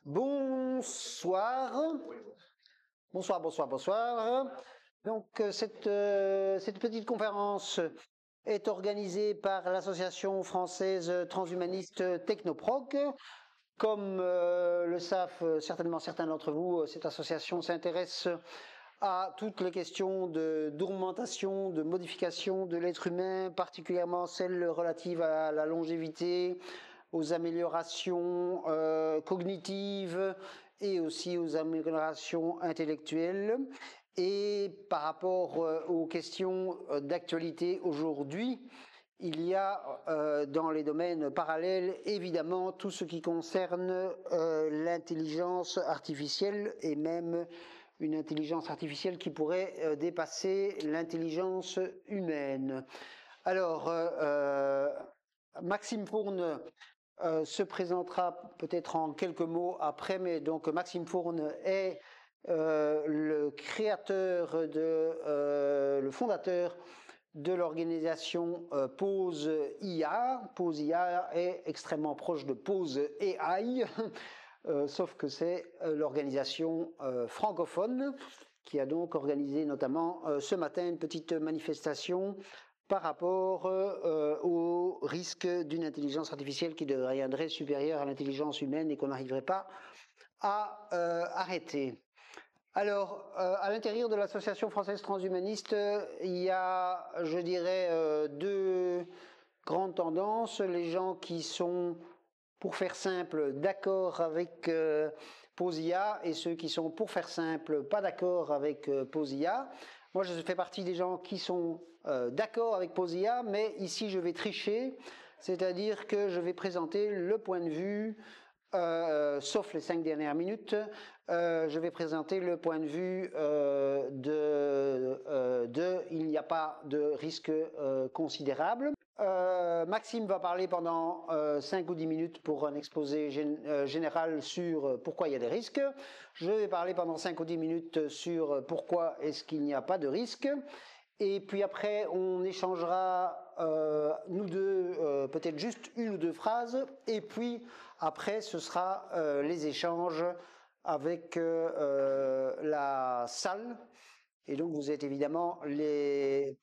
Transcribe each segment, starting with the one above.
Bonsoir. Bonsoir. Donc, cette petite conférence est organisée par l'association française transhumaniste Technoprog. Comme le savent certainement certains d'entre vous, cette association s'intéresse à toutes les questions d'augmentation, de modification de l'être humain, particulièrement celles relatives à la longévité, aux améliorations cognitives et aussi aux améliorations intellectuelles. Et par rapport aux questions d'actualité aujourd'hui, il y a dans les domaines parallèles évidemment tout ce qui concerne l'intelligence artificielle et même une intelligence artificielle qui pourrait dépasser l'intelligence humaine. Alors, Maxime Fourne se présentera peut-être en quelques mots après, mais donc Maxime Fourne est le créateur, le fondateur de l'organisation Pose IA. Pose IA est extrêmement proche de Pose AI, sauf que c'est l'organisation francophone qui a donc organisé notamment ce matin une petite manifestation par rapport au risque d'une intelligence artificielle qui deviendrait supérieure à l'intelligence humaine et qu'on n'arriverait pas à arrêter. Alors, à l'intérieur de l'association française transhumaniste, il y a, je dirais, deux grandes tendances. Les gens qui sont, pour faire simple, d'accord avec POSIA et ceux qui sont, pour faire simple, pas d'accord avec POSIA. Moi, je fais partie des gens qui sont d'accord avec POSIA, mais ici, je vais tricher, c'est-à-dire que je vais présenter le point de vue, sauf les 5 dernières minutes, je vais présenter le point de vue il n'y a pas de risque considérable. Maxime va parler pendant 5 ou 10 minutes pour un exposé général sur pourquoi il y a des risques. Je vais parler pendant 5 ou 10 minutes sur pourquoi est-ce qu'il n'y a pas de risque. Et puis après, on échangera, nous deux, peut-être juste une ou deux phrases. Et puis après, ce sera les échanges avec la salle. Et donc, vous êtes évidemment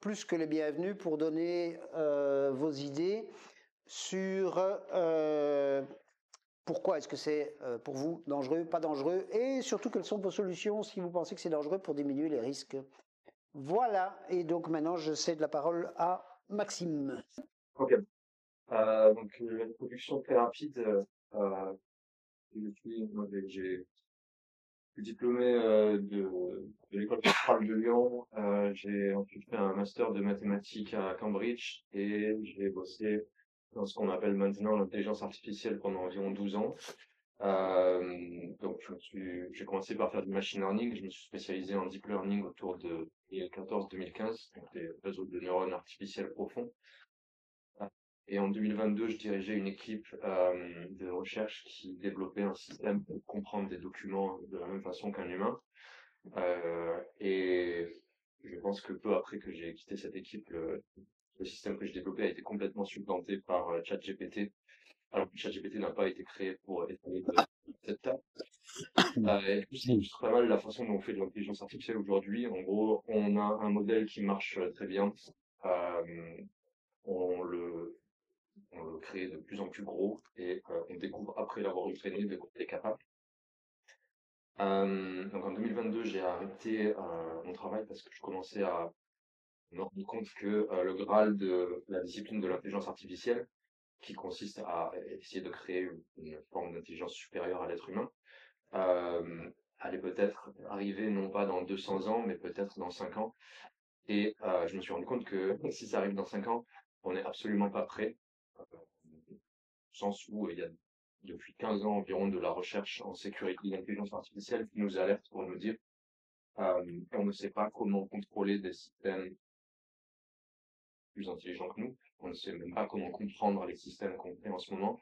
plus que les bienvenus pour donner vos idées sur pourquoi est-ce que c'est pour vous dangereux, pas dangereux, et surtout quelles sont vos solutions si vous pensez que c'est dangereux pour diminuer les risques. Voilà, et donc maintenant je cède la parole à Maxime. Ok. Donc une introduction très rapide. J'ai diplômé de l'école centrale de Lyon. J'ai ensuite fait un master de mathématiques à Cambridge et j'ai bossé dans ce qu'on appelle maintenant l'intelligence artificielle pendant environ 12 ans. Donc j'ai commencé par faire du machine learning. Je me suis spécialisé en deep learning autour de 2014-2015, donc des réseaux de neurones artificiels profonds. Et en 2022, je dirigeais une équipe de recherche qui développait un système pour comprendre des documents de la même façon qu'un humain. Et je pense que peu après que j'ai quitté cette équipe, le système que je développais a été complètement supplanté par ChatGPT. Alors que ChatGPT n'a pas été créé pour être cette table. Et puis, c'est juste pas mal la façon dont on fait de l'intelligence artificielle aujourd'hui. En gros, on a un modèle qui marche très bien. On le crée de plus en plus gros et on découvre après l'avoir entraîné de quoi il est capable. Donc en 2022, j'ai arrêté mon travail parce que je commençais à me rendre compte que le Graal de la discipline de l'intelligence artificielle, qui consiste à essayer de créer une forme d'intelligence supérieure à l'être humain, allait peut-être arriver non pas dans 200 ans, mais peut-être dans 5 ans. Et je me suis rendu compte que si ça arrive dans 5 ans, on n'est absolument pas prêt. Sens où il y a depuis 15 ans environ de la recherche en sécurité d'intelligence artificielle qui nous alerte pour nous dire qu'on ne sait pas comment contrôler des systèmes plus intelligents que nous, on ne sait même pas comment comprendre les systèmes qu'on fait en ce moment,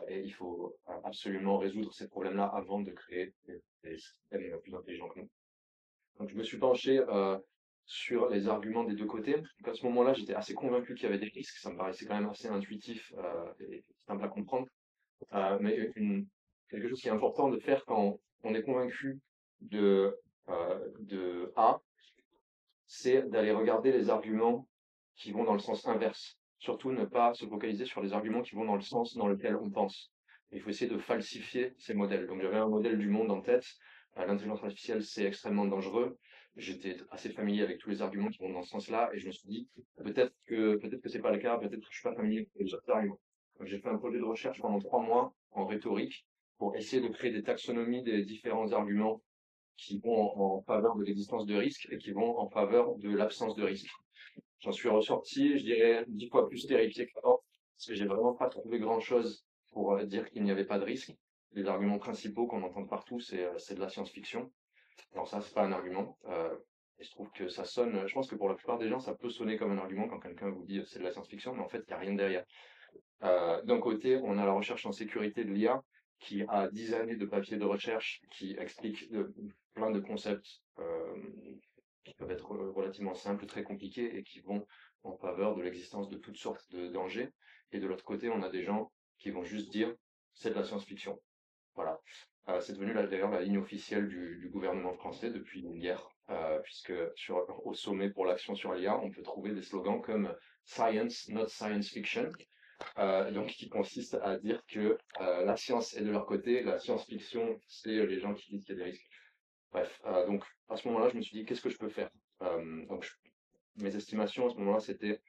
et il faut absolument résoudre ces problèmes-là avant de créer des systèmes plus intelligents que nous. Donc je me suis penché sur les arguments des deux côtés. Donc à ce moment-là, j'étais assez convaincu qu'il y avait des risques, ça me paraissait quand même assez intuitif et simple à comprendre. Mais une quelque chose qui est important de faire quand on est convaincu de A, c'est d'aller regarder les arguments qui vont dans le sens inverse. Surtout ne pas se focaliser sur les arguments qui vont dans le sens dans lequel on pense. Il faut essayer de falsifier ces modèles. Donc j'avais un modèle du monde en tête. L'intelligence artificielle, c'est extrêmement dangereux. J'étais assez familier avec tous les arguments qui vont dans ce sens-là, et je me suis dit, peut-être que c'est pas le cas, peut-être que je suis pas familier avec les autres arguments. Donc j'ai fait un projet de recherche pendant 3 mois en rhétorique pour essayer de créer des taxonomies des différents arguments qui vont en faveur de l'existence de risques et qui vont en faveur de l'absence de risque. J'en suis ressorti, je dirais, 10 fois plus terrifié qu'avant, parce que j'ai vraiment pas trouvé grand-chose pour dire qu'il n'y avait pas de risque. Les arguments principaux qu'on entend partout, c'est de la science-fiction. Alors ça, c'est pas un argument. Et je trouve que ça sonne, je pense que pour la plupart des gens, ça peut sonner comme un argument quand quelqu'un vous dit c'est de la science-fiction, mais en fait, il n'y a rien derrière. D'un côté, on a la recherche en sécurité de l'IA, qui a 10 années de papier de recherche qui explique plein de concepts qui peuvent être relativement simples, très compliqués et qui vont en faveur de l'existence de toutes sortes de dangers. Et de l'autre côté, on a des gens qui vont juste dire c'est de la science-fiction. Voilà. C'est devenu d'ailleurs la ligne officielle du gouvernement français depuis hier, puisque au sommet pour l'action sur l'IA, on peut trouver des slogans comme Science, not science fiction, donc qui consiste à dire que la science est de leur côté, la science-fiction, c'est les gens qui disent qu'il y a des risques. Bref, donc à ce moment-là, je me suis dit, qu'est-ce que je peux faire? Mes estimations à ce moment-là, c'était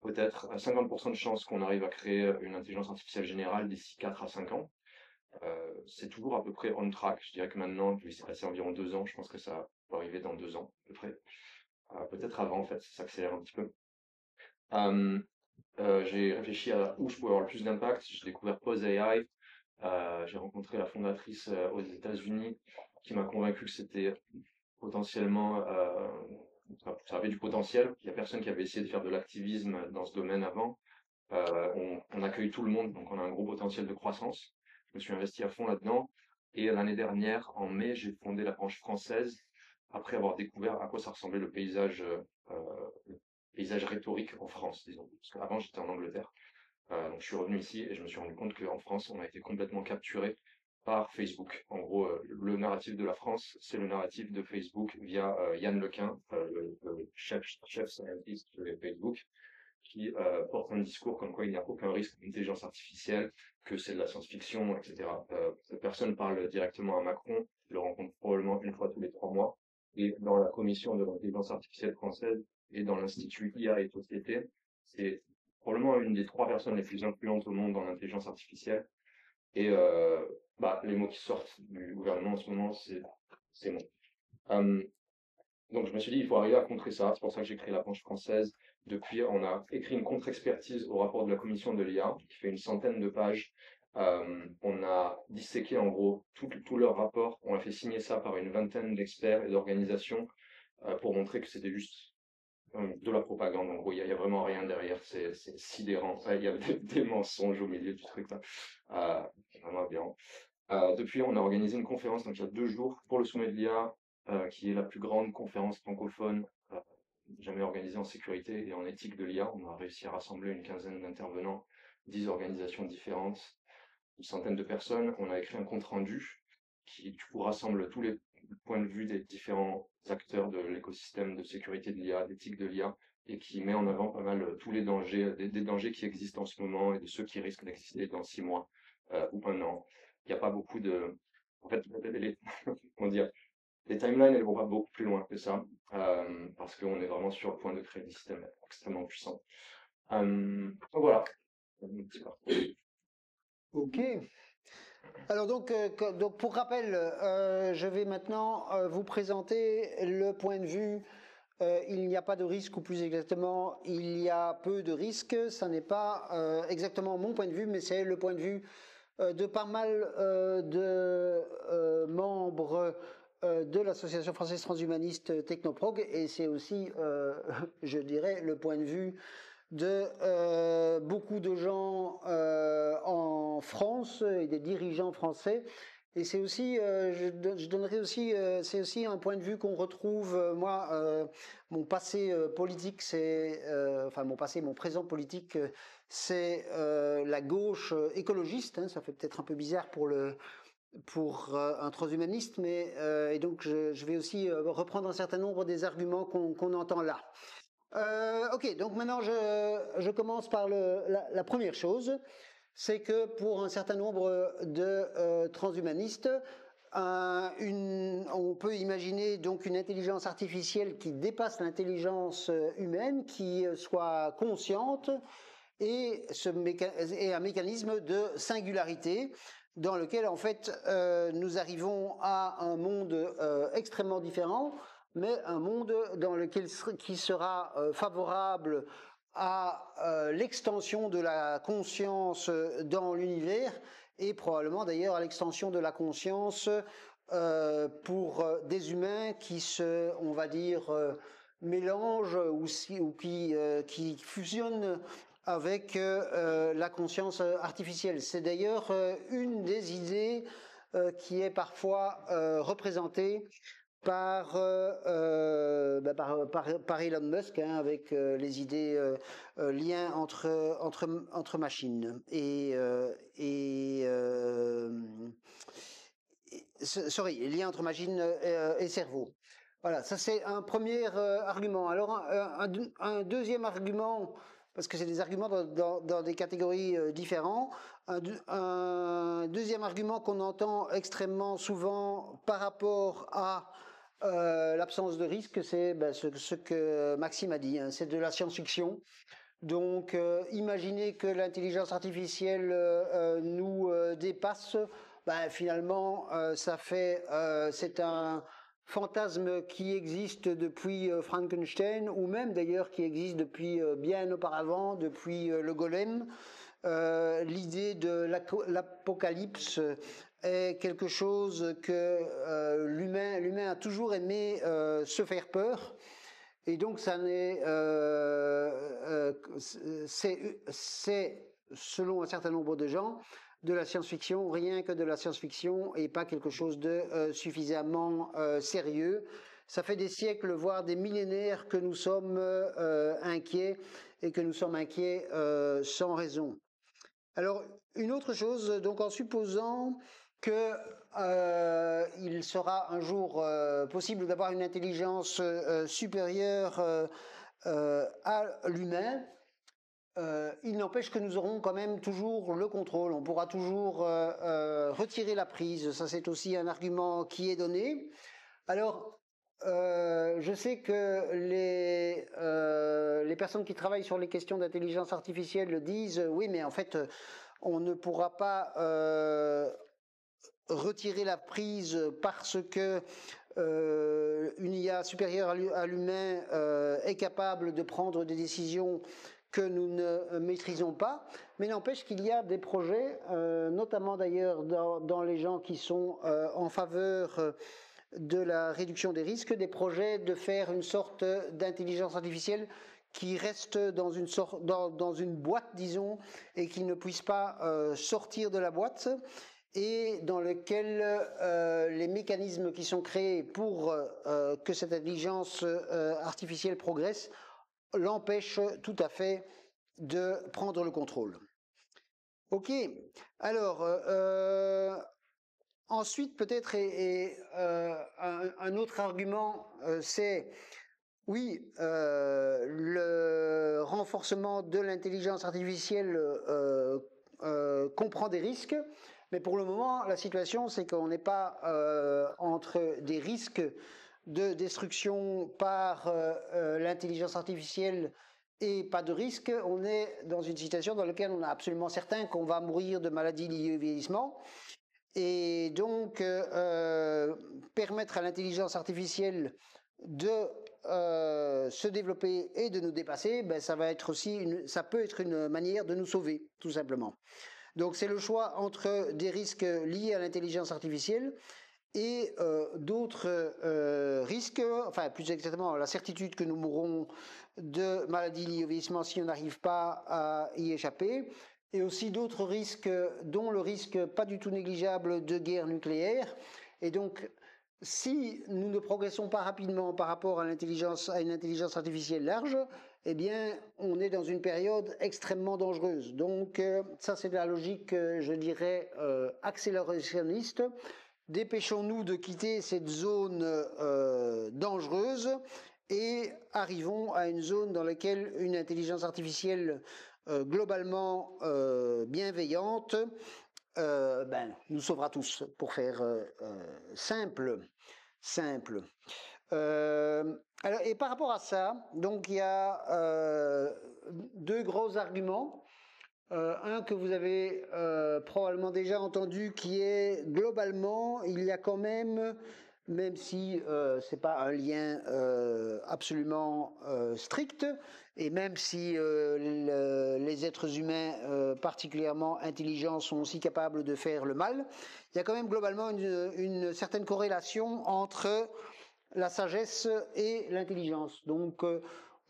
peut-être 50% de chances qu'on arrive à créer une intelligence artificielle générale d'ici 4 à 5 ans. C'est toujours à peu près on track. Je dirais que maintenant, il s'est passé environ 2 ans, je pense que ça va arriver dans 2 ans, à peu près. Peut-être avant, en fait, ça s'accélère un petit peu. J'ai réfléchi à où je pouvais avoir le plus d'impact. J'ai découvert Pose AI. J'ai rencontré la fondatrice aux États-Unis qui m'a convaincu que c'était potentiellement, ça avait du potentiel. Il n'y a personne qui avait essayé de faire de l'activisme dans ce domaine avant. On accueille tout le monde, donc on a un gros potentiel de croissance. Je me suis investi à fond là-dedans. Et l'année dernière, en mai, j'ai fondé la branche française après avoir découvert à quoi ça ressemblait le paysage rhétorique en France, disons. Parce qu'avant, j'étais en Angleterre. Donc je suis revenu ici et je me suis rendu compte qu'en France, on a été complètement capturé par Facebook. En gros, le narratif de la France, c'est le narratif de Facebook via Yann Lequin, le chef scientist de Facebook, qui porte un discours comme quoi il n'y a aucun risque d'intelligence artificielle, que c'est de la science-fiction, etc. Cette personne parle directement à Macron, je le rencontre probablement une fois tous les 3 mois, et dans la commission de l'intelligence artificielle française et dans l'Institut IA et Société, c'est probablement une des 3 personnes les plus influentes au monde dans l'intelligence artificielle. Et les mots qui sortent du gouvernement en ce moment, c'est non. Donc je me suis dit, il faut arriver à contrer ça. C'est pour ça que j'ai créé la branche française. Depuis, on a écrit une contre-expertise au rapport de la commission de l'IA, qui fait une centaine de pages. On a disséqué en gros tout leur rapport. On a fait signer ça par une vingtaine d'experts et d'organisations pour montrer que c'était juste de la propagande. En gros, il y a vraiment rien derrière. C'est sidérant. Il y a des mensonges au milieu du truc là. Vraiment aberrant. Depuis, on a organisé une conférence, donc il y a 2 jours, pour le sommet de l'IA, qui est la plus grande conférence francophone jamais organisée en sécurité et en éthique de l'IA. On a réussi à rassembler une quinzaine d'intervenants, 10 organisations différentes, une centaine de personnes. On a écrit un compte-rendu qui du coup rassemble tous les points de vue des différents acteurs de l'écosystème de sécurité de l'IA, d'éthique de l'IA, et qui met en avant pas mal tous les dangers, des dangers qui existent en ce moment et de ceux qui risquent d'exister dans 6 mois ou 1 an. Il n'y a pas beaucoup de... En fait, comment dire, les timelines, elles vont pas beaucoup plus loin que ça, parce qu'on est vraiment sur le point de créer des systèmes extrêmement puissants. Donc voilà. Ok. Alors donc pour rappel, je vais maintenant vous présenter le point de vue. Il n'y a pas de risque, ou plus exactement, il y a peu de risques. Ça n'est pas exactement mon point de vue, mais c'est le point de vue de pas mal de membres de l'Association française transhumaniste Technoprog, et c'est aussi, je dirais, le point de vue de beaucoup de gens en France et des dirigeants français Et c'est aussi, je donnerai aussi, c'est aussi un point de vue qu'on retrouve. Moi, mon passé politique, c'est, enfin mon présent politique, c'est la gauche écologiste. Hein, ça fait peut-être un peu bizarre pour un transhumaniste, mais et donc je vais aussi reprendre un certain nombre des arguments qu'on entend là. Ok, donc maintenant je commence par la première chose, c'est que pour un certain nombre de transhumanistes, on peut imaginer donc une intelligence artificielle qui dépasse l'intelligence humaine, qui soit consciente et un mécanisme de singularité dans lequel en fait nous arrivons à un monde extrêmement différent, mais un monde dans lequel qui sera favorable à l'extension de la conscience dans l'univers et probablement d'ailleurs à l'extension de la conscience pour des humains qui se, on va dire, mélangent ou qui fusionnent avec la conscience artificielle. C'est d'ailleurs une des idées qui est parfois représentée par Elon Musk, hein, avec les idées lien entre machines lien entre machine et cerveau. Voilà, ça c'est un premier argument. Alors un deuxième argument, parce que c'est des arguments dans des catégories différentes. Un deuxième argument qu'on entend extrêmement souvent par rapport à l'absence de risque, c'est ce que Maxime a dit, hein, c'est de la science-fiction. Donc imaginez que l'intelligence artificielle nous dépasse, finalement c'est un fantasme qui existe depuis Frankenstein, ou même d'ailleurs qui existe depuis bien auparavant, depuis le golem. L'idée de l'apocalypse est quelque chose que l'humain a toujours aimé se faire peur. Et donc ça c'est selon un certain nombre de gens de la science-fiction, rien que de la science-fiction et pas quelque chose de suffisamment sérieux. Ça fait des siècles, voire des millénaires que nous sommes inquiets et que nous sommes inquiets sans raison. Alors, une autre chose, donc en supposant que il sera un jour possible d'avoir une intelligence supérieure à l'humain, il n'empêche que nous aurons quand même toujours le contrôle, on pourra toujours retirer la prise, ça c'est aussi un argument qui est donné. Alors, je sais que les personnes qui travaillent sur les questions d'intelligence artificielle disent oui, mais en fait, on ne pourra pas retirer la prise parce que une IA supérieure à l'humain est capable de prendre des décisions que nous ne maîtrisons pas, mais n'empêche qu'il y a des projets, notamment d'ailleurs dans les gens qui sont en faveur de la réduction des risques, des projets de faire une sorte d'intelligence artificielle qui reste dans une boîte, disons, et qui ne puisse pas sortir de la boîte, et dans lequel les mécanismes qui sont créés pour que cette intelligence artificielle progresse l'empêchent tout à fait de prendre le contrôle. Ok, alors ensuite peut-être un autre argument, c'est oui, le renforcement de l'intelligence artificielle comprend des risques, mais pour le moment, la situation, c'est qu'on n'est pas entre des risques de destruction par l'intelligence artificielle et pas de risque. On est dans une situation dans laquelle on est absolument certain qu'on va mourir de maladies liées au vieillissement. Et donc, permettre à l'intelligence artificielle de se développer et de nous dépasser, ça va être aussi ça peut être une manière de nous sauver, tout simplement. Donc c'est le choix entre des risques liés à l'intelligence artificielle et d'autres risques, enfin plus exactement la certitude que nous mourrons de maladies liées au vieillissement si on n'arrive pas à y échapper, et aussi d'autres risques, dont le risque pas du tout négligeable de guerre nucléaire. Et donc, si nous ne progressons pas rapidement par rapport à une intelligence artificielle large, eh bien, on est dans une période extrêmement dangereuse. Donc, ça, c'est de la logique, je dirais, accélérationniste. Dépêchons-nous de quitter cette zone dangereuse et arrivons à une zone dans laquelle une intelligence artificielle globalement bienveillante nous sauvera tous, pour faire simple. Alors, et par rapport à ça, donc il y a deux gros arguments. Un que vous avez probablement déjà entendu, qui est globalement, il y a quand même si c'est pas un lien absolument strict, et même si les êtres humains particulièrement intelligents sont aussi capables de faire le mal, il y a quand même globalement une certaine corrélation entre la sagesse et l'intelligence. Donc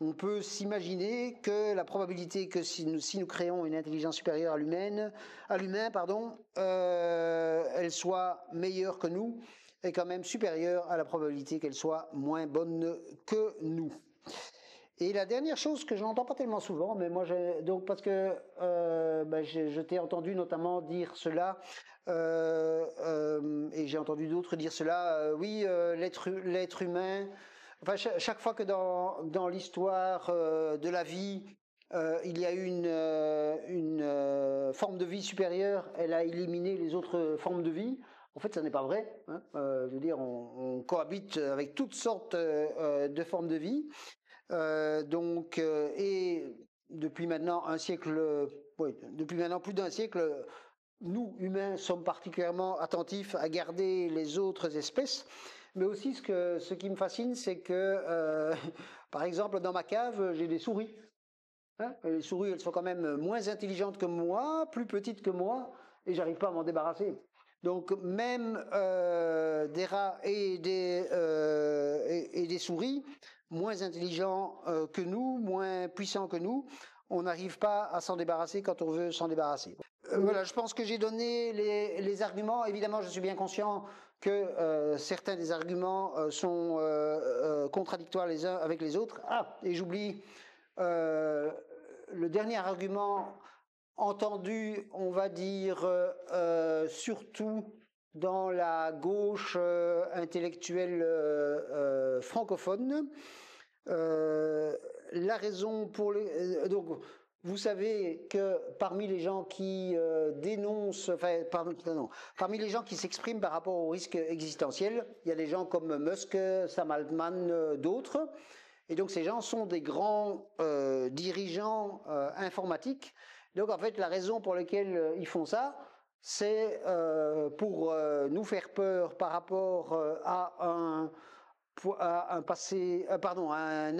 on peut s'imaginer que la probabilité que si nous créons une intelligence supérieure à l'humain, elle soit meilleure que nous, est quand même supérieure à la probabilité qu'elle soit moins bonne que nous. Et la dernière chose que je n'entends pas tellement souvent, mais moi, donc parce que je t'ai entendu notamment dire cela, et j'ai entendu d'autres dire cela. Oui, l'être humain. Enfin, chaque fois que dans l'histoire de la vie, il y a eu une forme de vie supérieure, elle a éliminé les autres formes de vie. En fait, ça n'est pas vrai. Hein. Je veux dire, on cohabite avec toutes sortes de formes de vie. Et depuis maintenant depuis maintenant plus d'un siècle, nous, humains, sommes particulièrement attentifs à garder les autres espèces. Mais aussi, ce qui me fascine, c'est que, par exemple, dans ma cave, j'ai des souris. Hein, les souris, elles sont quand même moins intelligentes que moi, plus petites que moi, et j'arrive pas à m'en débarrasser. Donc, même des rats et des souris, moins intelligents que nous, moins puissants que nous, on n'arrive pas à s'en débarrasser quand on veut s'en débarrasser. Voilà, je pense que j'ai donné les arguments. Évidemment, je suis bien conscient que certains des arguments sont contradictoires les uns avec les autres. Ah, et j'oublie le dernier argument entendu, on va dire, surtout dans la gauche intellectuelle francophone. La raison pour donc vous savez que parmi les gens qui dénoncent, parmi les gens qui s'expriment par rapport au risque existentiel, il y a des gens comme Musk, Sam Altman, d'autres. Et donc ces gens sont des grands dirigeants informatiques. Donc en fait la raison pour laquelle ils font ça, c'est pour nous faire peur par rapport à un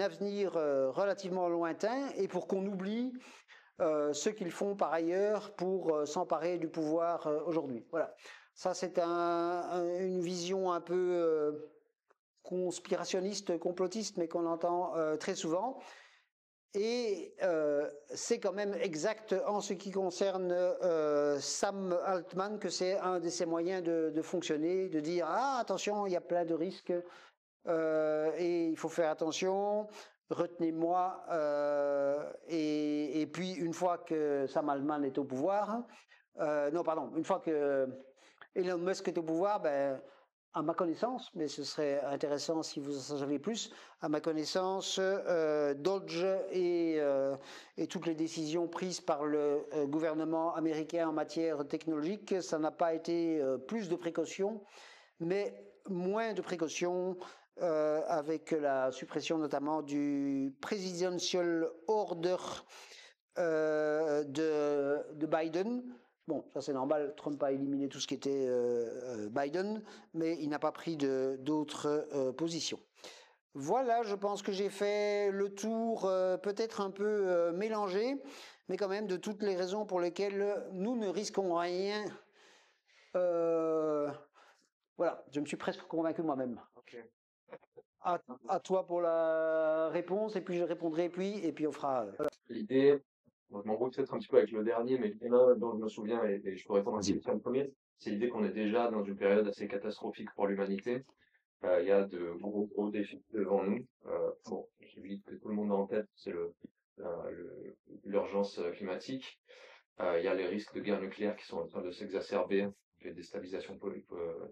avenir relativement lointain, et pour qu'on oublie ce qu'ils font par ailleurs pour s'emparer du pouvoir aujourd'hui. Voilà. Ça, c'est une vision un peu conspirationniste, complotiste, mais qu'on entend très souvent. Et c'est quand même exact en ce qui concerne Sam Altman, que c'est un de ses moyens de fonctionner, de dire « Ah, attention, il y a plein de risques et il faut faire attention, retenez-moi. » Et puis, une fois que Sam Altman est au pouvoir, une fois que Elon Musk est au pouvoir, à ma connaissance, mais ce serait intéressant si vous en savez plus, à ma connaissance, Dodge et toutes les décisions prises par le gouvernement américain en matière technologique, ça n'a pas été plus de précautions, mais moins de précautions avec la suppression notamment du Presidential Order de Biden. Bon, ça c'est normal, Trump a éliminé tout ce qui était Biden, mais il n'a pas pris d'autres positions. Voilà, je pense que j'ai fait le tour peut-être un peu mélangé, mais quand même de toutes les raisons pour lesquelles nous ne risquons rien. Voilà, je me suis presque convaincu moi-même. Okay. À toi pour la réponse, et puis je répondrai, et puis on fera... L'idée, Donc, je m'embrouille peut-être un petit peu avec le dernier, mais il y en a un dont je me souviens et je peux répondre à Vas-y. le premier. C'est l'idée qu'on est déjà dans une période assez catastrophique pour l'humanité. Il y a de gros défis devant nous. Bon, celui que tout le monde a en tête, c'est l'urgence climatique. Il y a les risques de guerre nucléaire qui sont en train de s'exacerber, les déstabilisations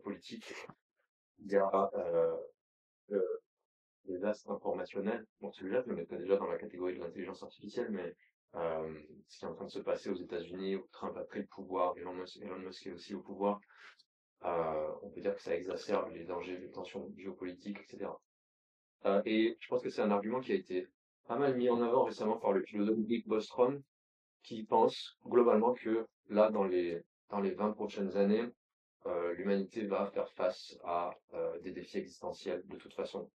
politiques. Il y a le- les astres informationnels. Bon, celui-là, je le mettrais déjà dans la catégorie de l'intelligence artificielle, mais ce qui est en train de se passer aux États-Unis, où Trump a pris le pouvoir, Elon Musk est aussi au pouvoir, on peut dire que ça exacerbe les dangers des tensions géopolitiques, etc. Et je pense que c'est un argument qui a été pas mal mis en avant récemment par le philosophe Nick Bostrom, qui pense globalement que là, dans les 20 prochaines années, l'humanité va faire face à des défis existentiels de toute façon.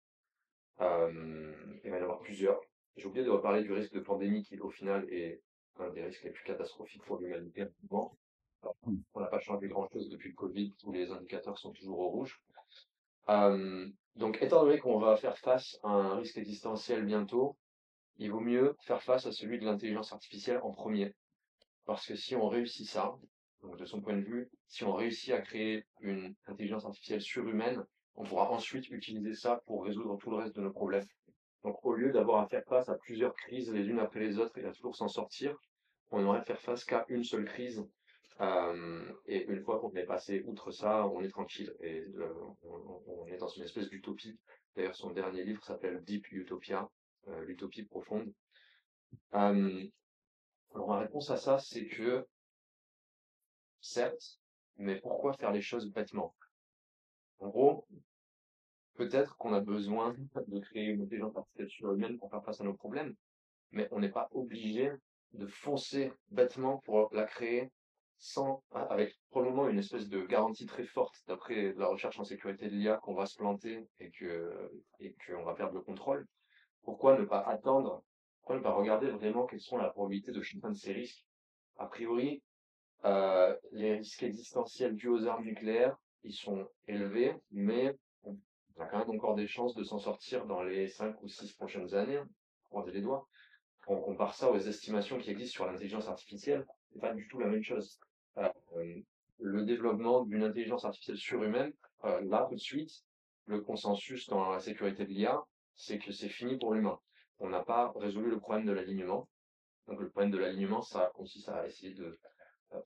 Il va y en avoir plusieurs. J'ai oublié de reparler du risque de pandémie qui, au final, est un des risques les plus catastrophiques pour l'humanité. Bon, on n'a pas changé grand-chose depuis le Covid, tous les indicateurs sont toujours au rouge. Donc, étant donné qu'on va faire face à un risque existentiel bientôt, il vaut mieux faire face à celui de l'intelligence artificielle en premier. Parce que si on réussit ça, donc de son point de vue, si on réussit à créer une intelligence artificielle surhumaine, on pourra ensuite utiliser ça pour résoudre tout le reste de nos problèmes. Donc, au lieu d'avoir à faire face à plusieurs crises les unes après les autres et à toujours s'en sortir, on n'aurait à faire face qu'à une seule crise. Et une fois qu'on est passé outre ça, on est tranquille. Et on est dans une espèce d'utopie. D'ailleurs, son dernier livre s'appelle Deep Utopia, l'utopie profonde. Euh, alors, ma réponse à ça, c'est que, certes, mais pourquoi faire les choses bêtement? En gros, peut-être qu'on a besoin de créer une intelligence artificielle surhumaine pour faire face à nos problèmes, mais on n'est pas obligé de foncer bêtement pour la créer avec probablement une espèce de garantie très forte d'après la recherche en sécurité de l'IA qu'on va se planter et qu'on va perdre le contrôle. Pourquoi ne pas attendre? Pourquoi ne pas regarder vraiment quelles sont la probabilité de chacun de ces risques? A priori, les risques existentiels dus aux armes nucléaires, ils sont élevés, mais on a quand même encore des chances de s'en sortir dans les 5 ou 6 prochaines années. Croisez les doigts. Quand on compare ça aux estimations qui existent sur l'intelligence artificielle, c'est pas du tout la même chose. Euh, le développement d'une intelligence artificielle surhumaine, là tout de suite, le consensus dans la sécurité de l'IA, c'est que c'est fini pour l'humain. On n'a pas résolu le problème de l'alignement. Donc le problème de l'alignement, ça consiste à essayer de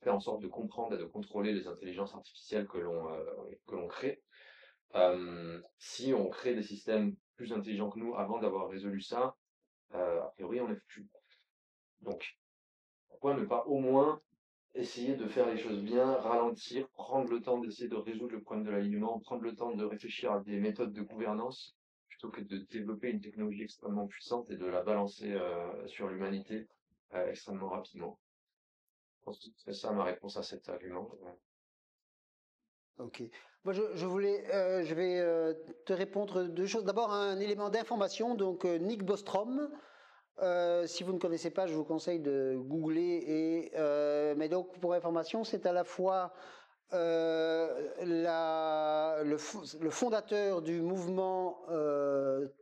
faire en sorte de comprendre et de contrôler les intelligences artificielles que l'on crée. Si on crée des systèmes plus intelligents que nous avant d'avoir résolu ça, a priori on est foutu. Donc, pourquoi ne pas au moins essayer de faire les choses bien, ralentir, prendre le temps d'essayer de résoudre le problème de l'alignement, prendre le temps de réfléchir à des méthodes de gouvernance, plutôt que de développer une technologie extrêmement puissante et de la balancer sur l'humanité extrêmement rapidement. Je pense que c'est ça ma réponse à cet argument. Ok. Moi, je vais te répondre deux choses. D'abord, un élément d'information. Donc, Nick Bostrom. Si vous ne connaissez pas, je vous conseille de googler. Mais donc, pour information, c'est à la fois le fondateur du mouvement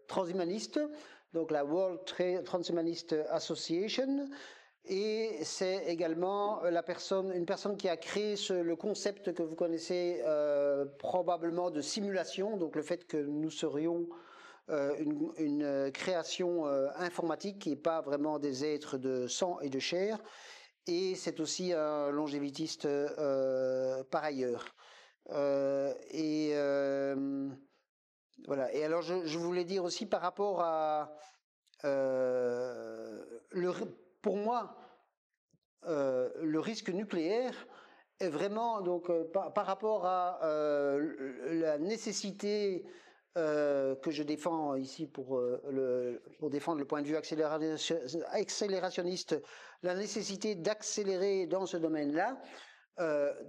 transhumaniste, donc la World Transhumanist Association, et c'est également une personne qui a créé le concept que vous connaissez probablement de simulation, donc le fait que nous serions une création informatique qui n'est pas vraiment des êtres de sang et de chair. Et c'est aussi un longévitiste par ailleurs. Voilà. Et alors, je voulais dire aussi par rapport à pour moi, le risque nucléaire est vraiment donc par rapport à la nécessité que je défends ici pour défendre le point de vue accélérationniste, la nécessité d'accélérer dans ce domaine-là.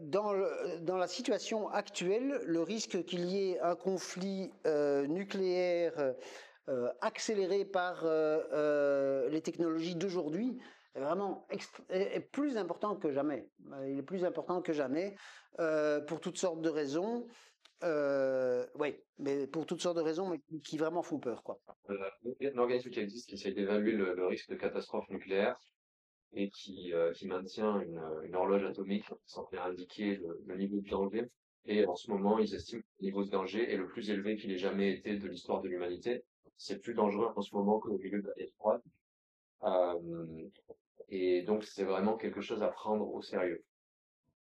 Dans la situation actuelle, le risque qu'il y ait un conflit nucléaire accéléré par les technologies d'aujourd'hui est vraiment est plus important que jamais. Il est plus important que jamais pour toutes sortes de raisons. Oui, mais pour toutes sortes de raisons, mais qui vraiment font peur, quoi. Un organisme qui existe qui essaie d'évaluer le risque de catastrophe nucléaire et qui maintient une horloge atomique censée indiquer le niveau de danger. Et en ce moment, ils estiment que le niveau de danger est le plus élevé qu'il ait jamais été de l'histoire de l'humanité. C'est plus dangereux en ce moment qu'au milieu de la guerre froide. Euh, et donc, c'est vraiment quelque chose à prendre au sérieux.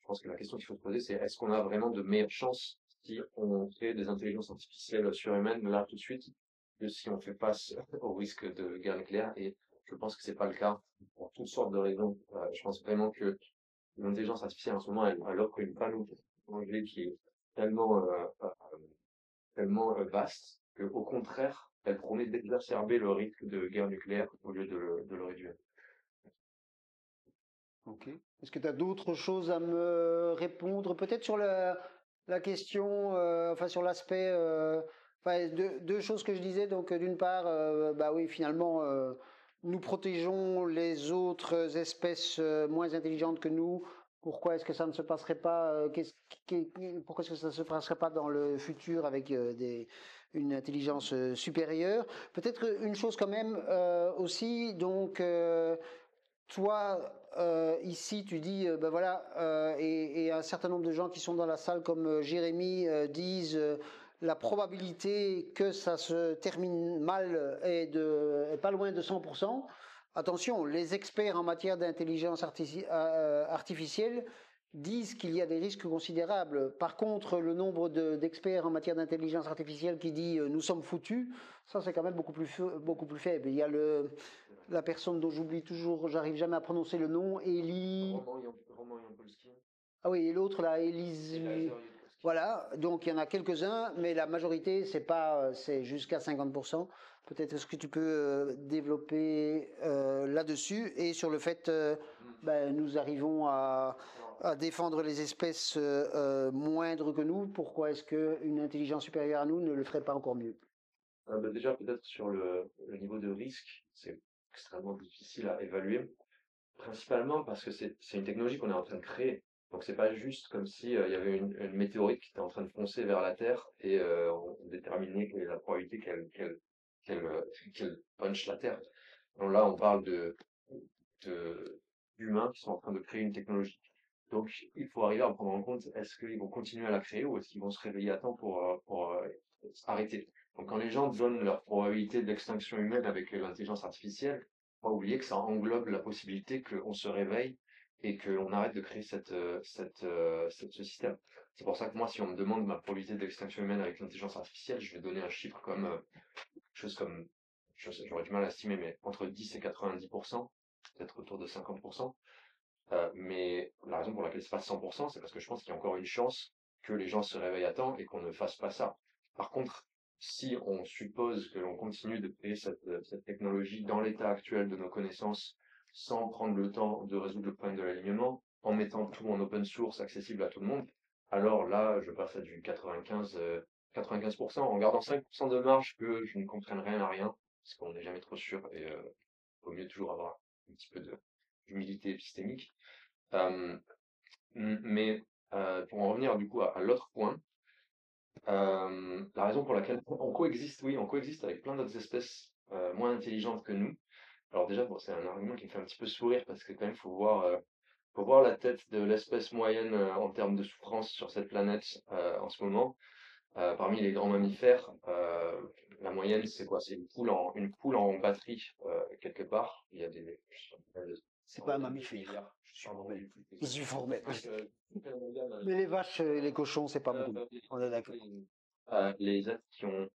Je pense que la question qu'il faut se poser, c'est est-ce qu'on a vraiment de meilleures chances si on fait des intelligences artificielles surhumaines là tout de suite que si on fait face au risque de guerre nucléaire? Et je pense que c'est pas le cas pour toutes sortes de raisons. Je pense vraiment que l'intelligence artificielle en ce moment, elle offre une panoplie qui est tellement vaste que au contraire, elle promet d'exacerber le risque de guerre nucléaire au lieu de le réduire. Ok. Est-ce que tu as d'autres choses à me répondre? Peut-être sur la question, enfin sur l'aspect, enfin deux choses que je disais. Donc d'une part, bah oui, finalement, nous protégeons les autres espèces moins intelligentes que nous. Pourquoi est-ce que ça ne se passerait pas, pourquoi est-ce que ça ne se passerait pas dans le futur avec une intelligence supérieure? Peut-être une chose quand même aussi, donc toi, ici, tu dis, ben voilà, et un certain nombre de gens qui sont dans la salle, comme Jérémy, disent la probabilité que ça se termine mal est pas loin de 100%. Attention, les experts en matière d'intelligence artificielle disent qu'il y a des risques considérables. Par contre, le nombre d'experts en matière d'intelligence artificielle qui dit nous sommes foutus, ça c'est quand même beaucoup plus faible. Il y a la personne dont j'oublie toujours, j'arrive jamais à prononcer le nom, Eli. Roman Yampolsky. Ah oui, et l'autre là, Elise. Eliezer. Voilà, donc il y en a quelques-uns, mais la majorité, c'est jusqu'à 50%. Peut-être est-ce que tu peux développer là-dessus et sur le fait, ben, nous arrivons à défendre les espèces moindres que nous. Pourquoi est-ce qu'une intelligence supérieure à nous ne le ferait pas encore mieux? Bah, déjà, peut-être sur le niveau de risque, c'est extrêmement difficile à évaluer, principalement parce que c'est une technologie qu'on est en train de créer. Donc c'est pas juste comme si il y avait une météorite qui était en train de foncer vers la Terre et on déterminait quelle est la probabilité qu'elle punch la Terre. Donc là, on parle de d'humains qui sont en train de créer une technologie. Donc il faut arriver à prendre en compte est-ce qu'ils vont continuer à la créer ou est-ce qu'ils vont se réveiller à temps pour arrêter. Donc quand les gens donnent leur probabilité d'extinction humaine avec l'intelligence artificielle, faut pas oublier que ça englobe la possibilité qu'on se réveille et qu'on arrête de créer ce système. C'est pour ça que moi, si on me demande ma probabilité d'extinction humaine avec l'intelligence artificielle, je vais donner un chiffre comme chose comme, j'aurais du mal à estimer, mais entre 10 et 90%, peut-être autour de 50%. Mais la raison pour laquelle c'est pas 100%, c'est parce que je pense qu'il y a encore une chance que les gens se réveillent à temps et qu'on ne fasse pas ça. Par contre, si on suppose que l'on continue de créer cette technologie dans l'état actuel de nos connaissances, sans prendre le temps de résoudre le problème de l'alignement, en mettant tout en open source accessible à tout le monde, alors là, je passe à du 95%, en gardant 5% de marge que je ne comprenne rien à rien, parce qu'on n'est jamais trop sûr et vaut mieux toujours avoir un petit peu d'humilité épistémique. Euh, mais pour en revenir du coup à l'autre point, la raison pour laquelle on coexiste, oui, on coexiste avec plein d'autres espèces moins intelligentes que nous. Alors déjà, bon, c'est un argument qui me fait un petit peu sourire parce que quand même, faut voir la tête de l'espèce moyenne en termes de souffrance sur cette planète en ce moment. Parmi les grands mammifères, la moyenne, c'est quoi? C'est une poule en batterie quelque part. Il y a des, C'est pas un mammifère. Je suis formel. euh, Mais les vaches et les cochons, c'est pas beaucoup. On est d'accord. les êtres qui ont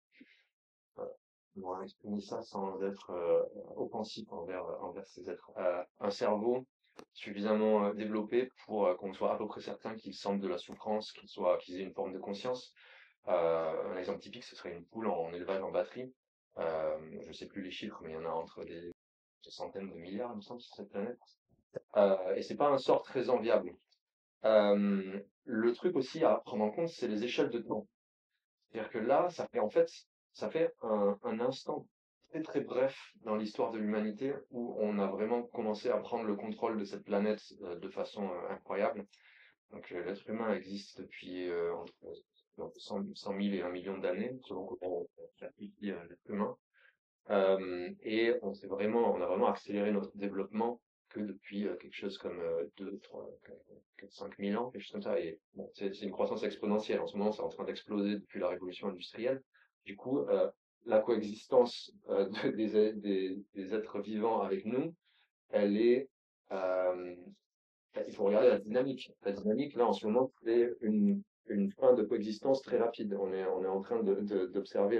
exprimé ça sans être offensif envers ces êtres. Un cerveau suffisamment développé pour qu'on soit à peu près certain qu'ils sentent de la souffrance, qu'ils aient une forme de conscience. Un exemple typique, ce serait une poule en élevage en batterie. Je sais plus les chiffres, mais il y en a entre des centaines de milliards, il me semble, sur cette planète. Et c'est pas un sort très enviable. Le truc aussi à prendre en compte, c'est les échelles de temps. C'est-à-dire que là, ça fait un instant très très bref dans l'histoire de l'humanité où on a vraiment commencé à prendre le contrôle de cette planète de façon incroyable. Donc l'être humain existe depuis entre 100 000 et 1 million d'années, selon comment on classifie l'être humain. Et on a vraiment accéléré notre développement que depuis quelque chose comme 2, 3, 4, 5 000 ans, quelque chose comme ça. Et bon, c'est une croissance exponentielle. En ce moment, c'est en train d'exploser depuis la révolution industrielle. Du coup, la coexistence des êtres vivants avec nous, elle est, euh, il faut regarder la dynamique. La dynamique, là, en ce moment, c'est une fin de coexistence très rapide. On est en train d'observer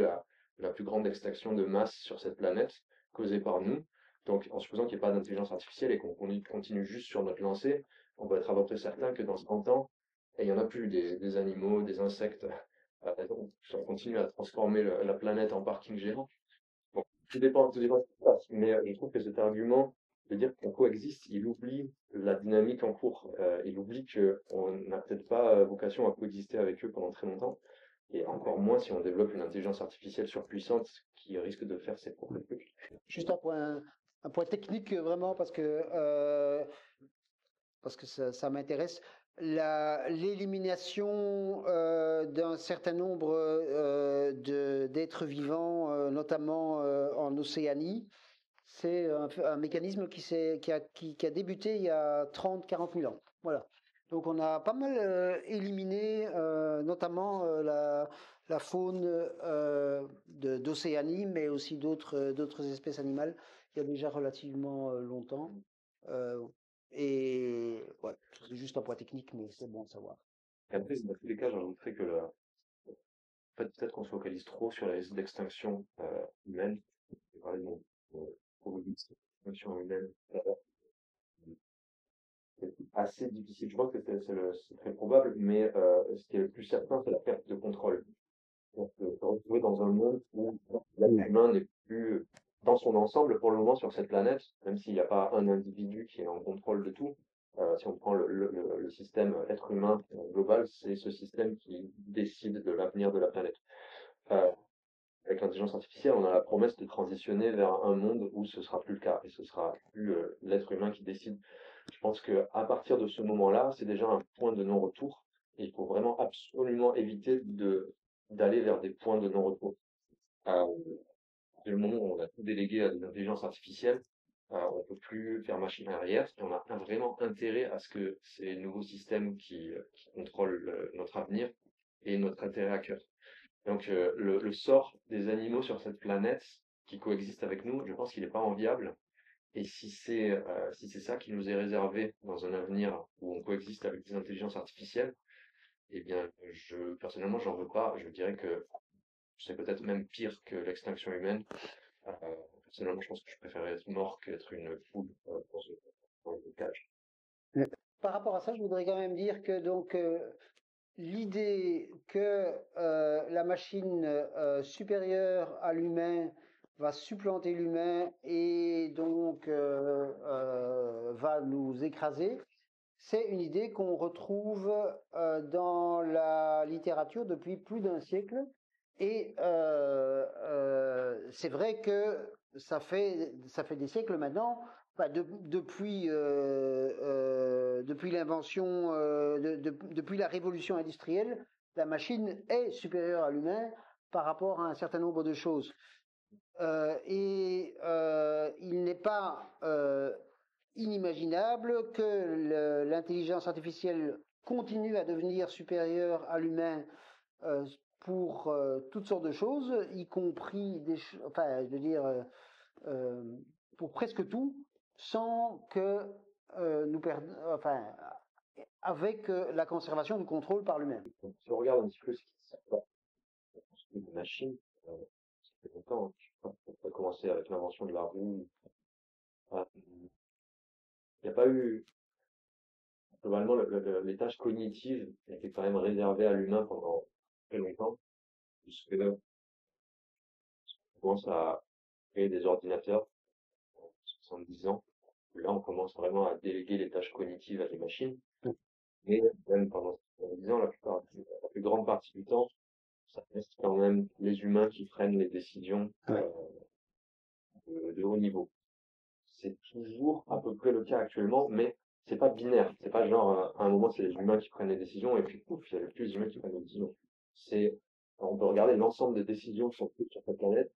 la plus grande extinction de masse sur cette planète, causée par nous. Donc, en supposant qu'il n'y ait pas d'intelligence artificielle et qu'on continue juste sur notre lancée, on peut être à peu près certain que dans 50 ans, et il n'y en a plus des animaux, des insectes. On continue à transformer la planète en parking géant. Bon, tout dépend de ce qui se passe. Mais je trouve que cet argument de dire qu'on coexiste, il oublie la dynamique en cours. Il oublie qu'on n'a peut-être pas vocation à coexister avec eux pendant très longtemps. Et encore moins si on développe une intelligence artificielle surpuissante qui risque de faire ses propres trucs. Juste un point technique vraiment parce que ça m'intéresse. L'élimination d'un certain nombre d'êtres vivants, notamment en Océanie, c'est un mécanisme qui a débuté il y a 30-40 000 ans. Voilà. Donc on a pas mal éliminé notamment la faune d'Océanie, mais aussi d'autres espèces animales, il y a déjà relativement longtemps. Euh, et ouais, c'est juste un point technique, mais c'est bon de savoir. Et après, dans tous les cas, j'ajouterais que en fait, peut-être qu'on se focalise trop sur la liste d'extinction humaine. Par exemple, probabilité d'extinction humaine, c'est assez difficile. Je pense que c'est très probable, mais ce qui est le plus certain, c'est la perte de contrôle. Donc, se retrouver dans un monde où l'être humain n'est plus dans son ensemble pour le moment sur cette planète, même s'il n'y a pas un individu qui est en contrôle de tout. Si on prend le système être humain global, c'est ce système qui décide de l'avenir de la planète. Euh, avec l'intelligence artificielle, on a la promesse de transitionner vers un monde où ce sera plus le cas et ce sera plus l'être humain qui décide. Je pense que à partir de ce moment-là, c'est déjà un point de non-retour. Et il faut vraiment absolument éviter d'aller vers des points de non-retour. Euh, dès le moment où on a tout délégué à des intelligences artificielles, on peut plus faire machine arrière. Et on a vraiment intérêt à ce que ces nouveaux systèmes qui contrôlent notre avenir aient notre intérêt à cœur. Donc le sort des animaux sur cette planète qui coexistent avec nous, je pense qu'il n'est pas enviable. Et si c'est ça qui nous est réservé dans un avenir où on coexiste avec des intelligences artificielles, eh bien, personnellement, j'en veux pas. Je dirais que c'est peut-être même pire que l'extinction humaine. Euh, Personnellement, je pense que je préférerais être mort qu'être une poule dans une cage. Par rapport à ça, je voudrais quand même dire que donc l'idée que la machine supérieure à l'humain va supplanter l'humain et donc va nous écraser, c'est une idée qu'on retrouve dans la littérature depuis plus d'un siècle. Et c'est vrai que ça fait des siècles maintenant, enfin, depuis l'invention, depuis la révolution industrielle, la machine est supérieure à l'humain par rapport à un certain nombre de choses. Il n'est pas inimaginable que l'intelligence artificielle continue à devenir supérieure à l'humain pour toutes sortes de choses, y compris enfin, je veux dire, euh, pour presque tout, sans que nous perdons, enfin, avec la conservation du contrôle par l'humain. Donc, si on regarde un petit peu ce qui se passe dans une machine, ça fait longtemps, hein. Je crois que ça a commencé avec l'invention de la roue. Euh, Il n'y a pas eu, globalement, les tâches cognitives étaient quand même réservées à l'humain pendant très longtemps, jusque là, on commence à créer des ordinateurs, 70 ans. Là, on commence vraiment à déléguer les tâches cognitives à des machines. Mais même pendant 70 ans, la plus grande partie du temps, ça reste quand même les humains qui prennent les décisions de haut niveau. C'est toujours à peu près le cas actuellement, mais c'est pas binaire. C'est pas genre, à un moment, c'est les humains qui prennent les décisions, et puis pouf, il y a plus les humains qui prennent les décisions. On peut regarder l'ensemble des décisions qui sont prises sur cette planète,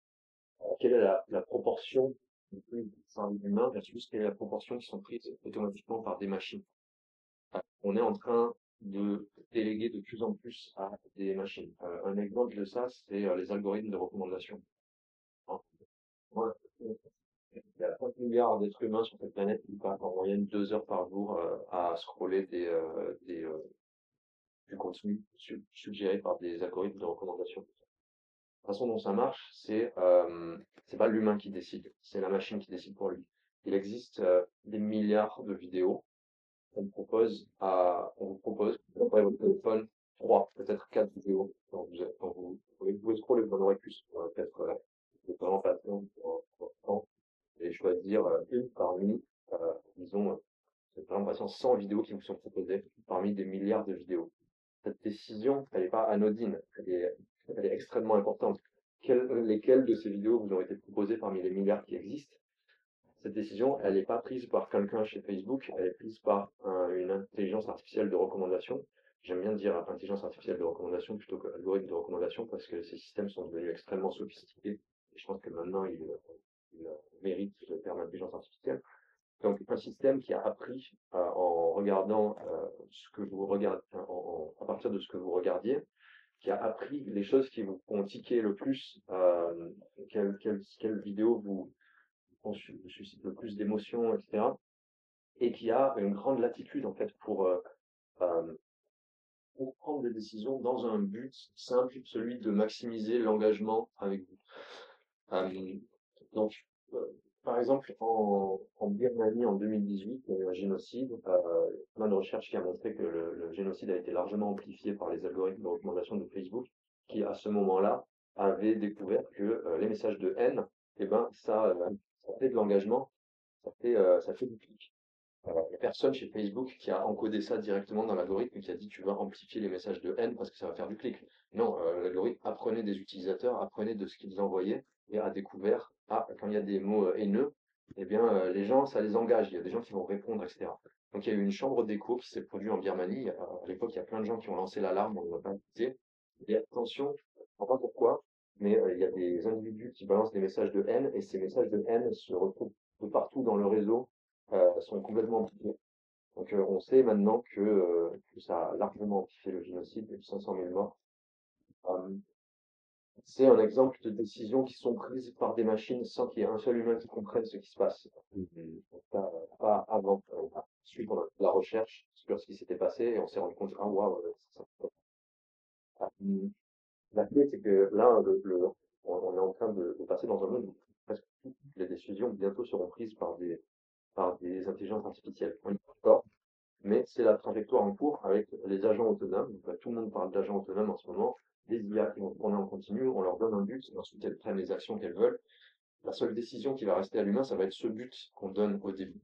quelle est la proportion par l'humain versus quelle est la proportion qui sont prises automatiquement par des machines. On est en train de déléguer de plus en plus à des machines. Un exemple de ça, c'est les algorithmes de recommandation. Hein. Moi, il y a 5 milliards d'êtres humains sur cette planète qui passent en moyenne 2 heures par jour à scroller du contenu suggéré par des algorithmes de recommandation. La façon dont ça marche, c'est pas l'humain qui décide, c'est la machine qui décide pour lui. Il existe des milliards de vidéos. On vous propose, vous prenez votre téléphone, 3, peut-être 4 vidéos. Vous pouvez scroller, vous en aurez plus. Peut-être vraiment patient pour le temps et choisir une parmi, disons, cette vraiment patient 100 vidéos qui vous sont proposées parmi des milliards de vidéos. Cette décision, elle n'est pas anodine, elle est extrêmement importante. Lesquelles de ces vidéos vous ont été proposées parmi les milliards qui existent? Cette décision, elle n'est pas prise par quelqu'un chez Facebook, elle est prise par une intelligence artificielle de recommandation. J'aime bien dire intelligence artificielle de recommandation plutôt que algorithme de recommandation parce que ces systèmes sont devenus extrêmement sophistiqués et je pense que maintenant ils méritent le terme intelligence artificielle. Donc un système qui a appris en regardant ce que vous regardez, à partir de ce que vous regardiez, qui a appris les choses qui vous font tiquer le plus, quelle vidéo vous suscite le plus d'émotions, etc. Et qui a une grande latitude en fait euh, pour prendre des décisions dans un but simple, celui de maximiser l'engagement avec vous. Euh, donc, euh, par exemple, en Birmanie en 2018, il y a eu un génocide. Plein de recherches qui a montré que le génocide a été largement amplifié par les algorithmes de recommandation de Facebook, qui à ce moment-là avaient découvert que les messages de haine, eh ben, ça fait de l'engagement, ça fait du clic. Il n'y a personne chez Facebook qui a encodé ça directement dans l'algorithme et qui a dit tu vas amplifier les messages de haine parce que ça va faire du clic. Non, l'algorithme apprenait des utilisateurs, apprenait de ce qu'ils envoyaient et a découvert, quand il y a des mots haineux, eh bien, les gens, ça les engage. Il y a des gens qui vont répondre, etc. Donc, il y a eu une chambre d'écho qui s'est produite en Birmanie. À l'époque, il y a plein de gens qui ont lancé l'alarme, on ne va pas écouter. Et attention, je ne sais pas pourquoi, mais il y a des individus qui balancent des messages de haine et ces messages de haine se retrouvent de partout dans le réseau sont complètement amplifiés. Donc on sait maintenant que ça a largement amplifié le génocide, plus de 500 000 morts. Euh, c'est un exemple de décisions qui sont prises par des machines sans qu'il y ait un seul humain qui comprenne ce qui se passe. Pas avant. Ensuite, on a fait de la recherche sur ce qui s'était passé et on s'est rendu compte, ah waouh, c'est ça. Euh, la clé, c'est que là, on est en train de passer dans un monde où presque toutes les décisions bientôt seront prises par des intelligences artificielles. On est pas encore, mais c'est la trajectoire en cours avec les agents autonomes. Donc, tout le monde parle d'agents autonomes en ce moment. Des IA qui vont tourner en continu, on leur donne un but, et ensuite elles prennent les actions qu'elles veulent. La seule décision qui va rester à l'humain, ça va être ce but qu'on donne au début.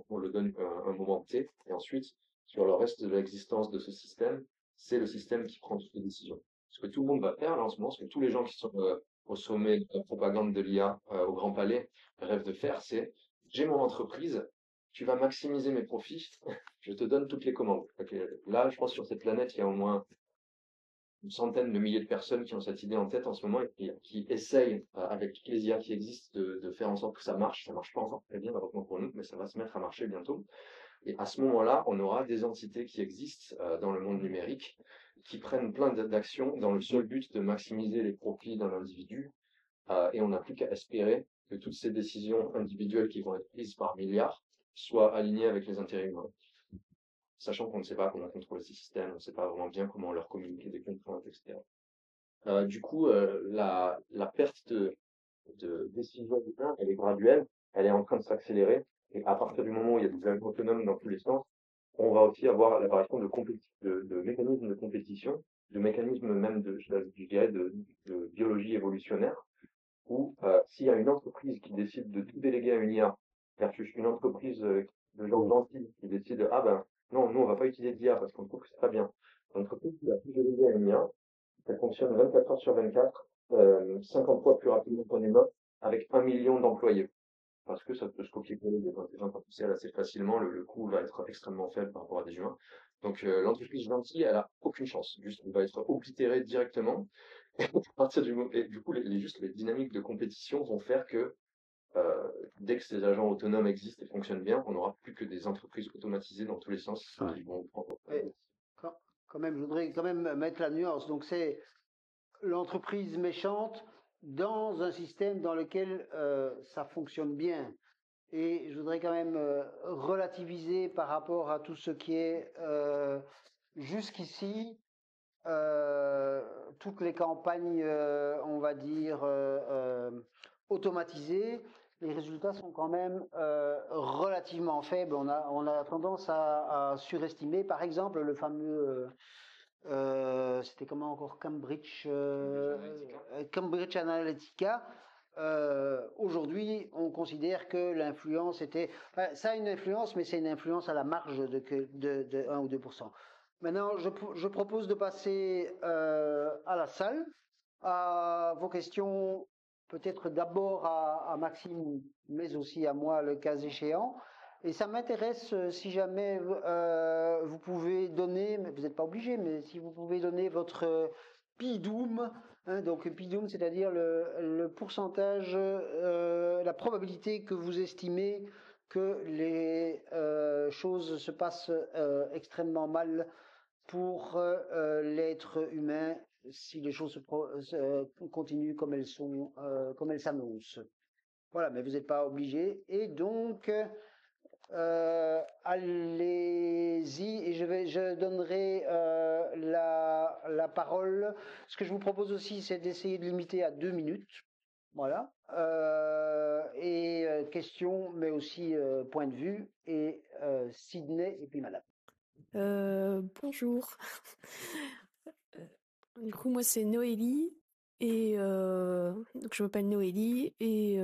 On le donne un moment T, et ensuite, sur le reste de l'existence de ce système, c'est le système qui prend toutes les décisions. Ce que tout le monde va faire là en ce moment, ce que tous les gens qui sont au sommet de la propagande de l'IA au Grand Palais rêvent de faire, c'est j'ai mon entreprise, tu vas maximiser mes profits, je te donne toutes les commandes. Là, je pense sur cette planète, il y a au moins une centaine de milliers de personnes qui ont cette idée en tête en ce moment et qui essayent, avec toutes les IA qui existent, de faire en sorte que ça marche. Ça marche pas encore très bien, malheureusement pour nous, mais ça va se mettre à marcher bientôt. Et à ce moment-là, on aura des entités qui existent dans le monde numérique, qui prennent plein d'actions dans le seul but de maximiser les profits d'un individu. Et on n'a plus qu'à espérer que toutes ces décisions individuelles qui vont être prises par milliards soient alignées avec les intérêts humains. Sachant qu'on ne sait pas comment contrôler ces systèmes, on ne sait pas vraiment bien comment leur communiquer des contraintes, etc. Du coup, la perte de décision humaine, elle est graduelle, elle est en train de s'accélérer. Et à partir du moment où il y a des avions autonomes dans tous les sens, on va aussi avoir l'apparition de mécanismes de compétition, de mécanismes même je dirais de biologie évolutionnaire, où s'il y a une entreprise qui décide de tout déléguer à une IA, versus une entreprise de gens gentils qui décide, ah ben non, nous on va pas utiliser d'IA parce qu'on trouve que c'est pas bien. L'entreprise qui va tout déléguer à une IA, elle fonctionne 24 heures sur 24, 50 fois plus rapidement qu'un humain, avec 1 million d'employés. Parce que ça peut se copier-coller des intelligences artificielles assez facilement, le coût va être extrêmement faible par rapport à des humains. Donc l'entreprise gentille, elle a aucune chance. Juste, elle va être oblitérée directement. À partir du moment, et du coup, juste les dynamiques de compétition vont faire que dès que ces agents autonomes existent et fonctionnent bien, on n'aura plus que des entreprises automatisées dans tous les sens qui vont prendre. Et quand même, je voudrais quand même mettre la nuance. Donc c'est l'entreprise méchante dans un système dans lequel ça fonctionne bien. Et je voudrais quand même relativiser par rapport à tout ce qui est jusqu'ici, toutes les campagnes, on va dire, automatisées. Les résultats sont quand même relativement faibles. On a tendance à surestimer, par exemple, le fameux c'était comment encore Cambridge Analytica. Aujourd'hui, on considère que l'influence était. Enfin, ça a une influence, mais c'est une influence à la marge de 1 ou 2%. Maintenant, je propose de passer à la salle, à vos questions, peut-être d'abord à Maxime, mais aussi à moi, le cas échéant. Et ça m'intéresse si jamais vous pouvez donner, mais vous n'êtes pas obligé, mais si vous pouvez donner votre PIDOOM, hein, donc PIDOOM, c'est-à-dire le pourcentage, la probabilité que vous estimez que les choses se passent extrêmement mal pour l'être humain si les choses continuent comme elles sont, comme elles s'annoncent. Voilà, mais vous n'êtes pas obligé. Et donc, allez-y et je donnerai la parole. Ce que je vous propose aussi, c'est d'essayer de limiter à 2 minutes. Voilà. Et questions, mais aussi point de vue. Et Sydney et puis madame. Bonjour. Du coup, moi, c'est Noélie. Et donc je m'appelle Noélie et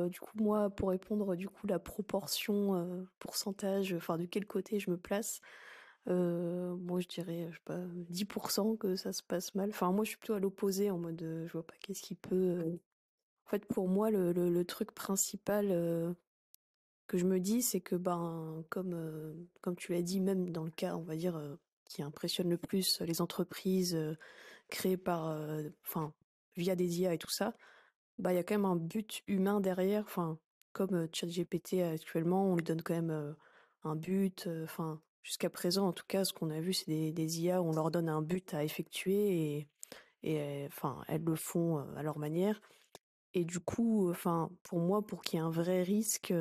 du coup moi pour répondre du coup la proportion pourcentage, enfin de quel côté je me place, moi je dirais je sais pas 10% que ça se passe mal. Enfin moi je suis plutôt à l'opposé en mode je vois pas qu'est-ce qui peut. En fait pour moi le truc principal que je me dis c'est que ben comme tu l'as dit même dans le cas on va dire qui impressionne le plus les entreprises créées par enfin via des IA et tout ça, bah il y a quand même un but humain derrière. Enfin, comme ChatGPT actuellement, on lui donne quand même un but. Enfin, jusqu'à présent, en tout cas, ce qu'on a vu, c'est des IA où on leur donne un but à effectuer et enfin, elles le font à leur manière. Et du coup, enfin, pour moi, pour qu'il y ait un vrai risque,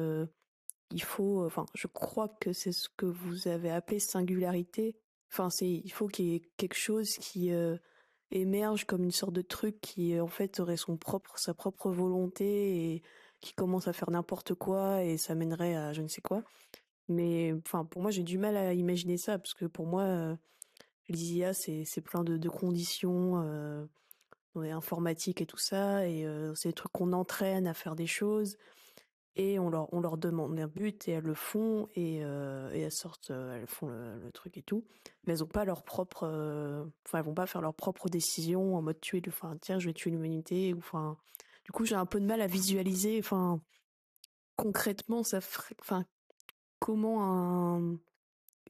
il faut, enfin, je crois que c'est ce que vous avez appelé singularité. Enfin, il faut qu'il y ait quelque chose qui émerge comme une sorte de truc qui, en fait, aurait sa propre volonté et qui commence à faire n'importe quoi et ça mènerait à je ne sais quoi. Mais, enfin, pour moi, j'ai du mal à imaginer ça parce que pour moi, les IA, c'est plein de conditions dans les informatiques et tout ça et c'est des trucs qu'on entraîne à faire des choses. Et on leur demande un but et elles le font et elles sortent, elles font le truc et tout. Mais elles ont pas leur propre, enfin elles vont pas faire leur propre décision en mode tuer, enfin tiens je vais tuer l'humanité ou enfin. Du coup j'ai un peu de mal à visualiser, enfin concrètement ça ferait, enfin comment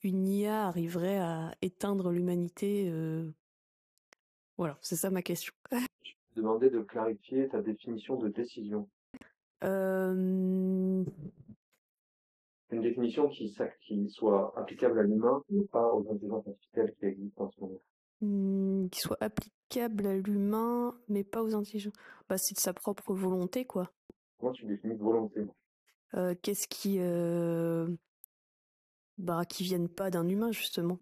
une IA arriverait à éteindre l'humanité. Voilà, c'est ça ma question. Je te demandais de clarifier ta définition de décision. Euh, Une définition qui soit applicable à l'humain et pas aux intelligences artificielles qui existent en ce moment. qui soit applicable à l'humain, mais pas aux intelligences. Bah, c'est de sa propre volonté, quoi. Comment tu définis volonté? Qu'est-ce qui viennent pas d'un humain, justement.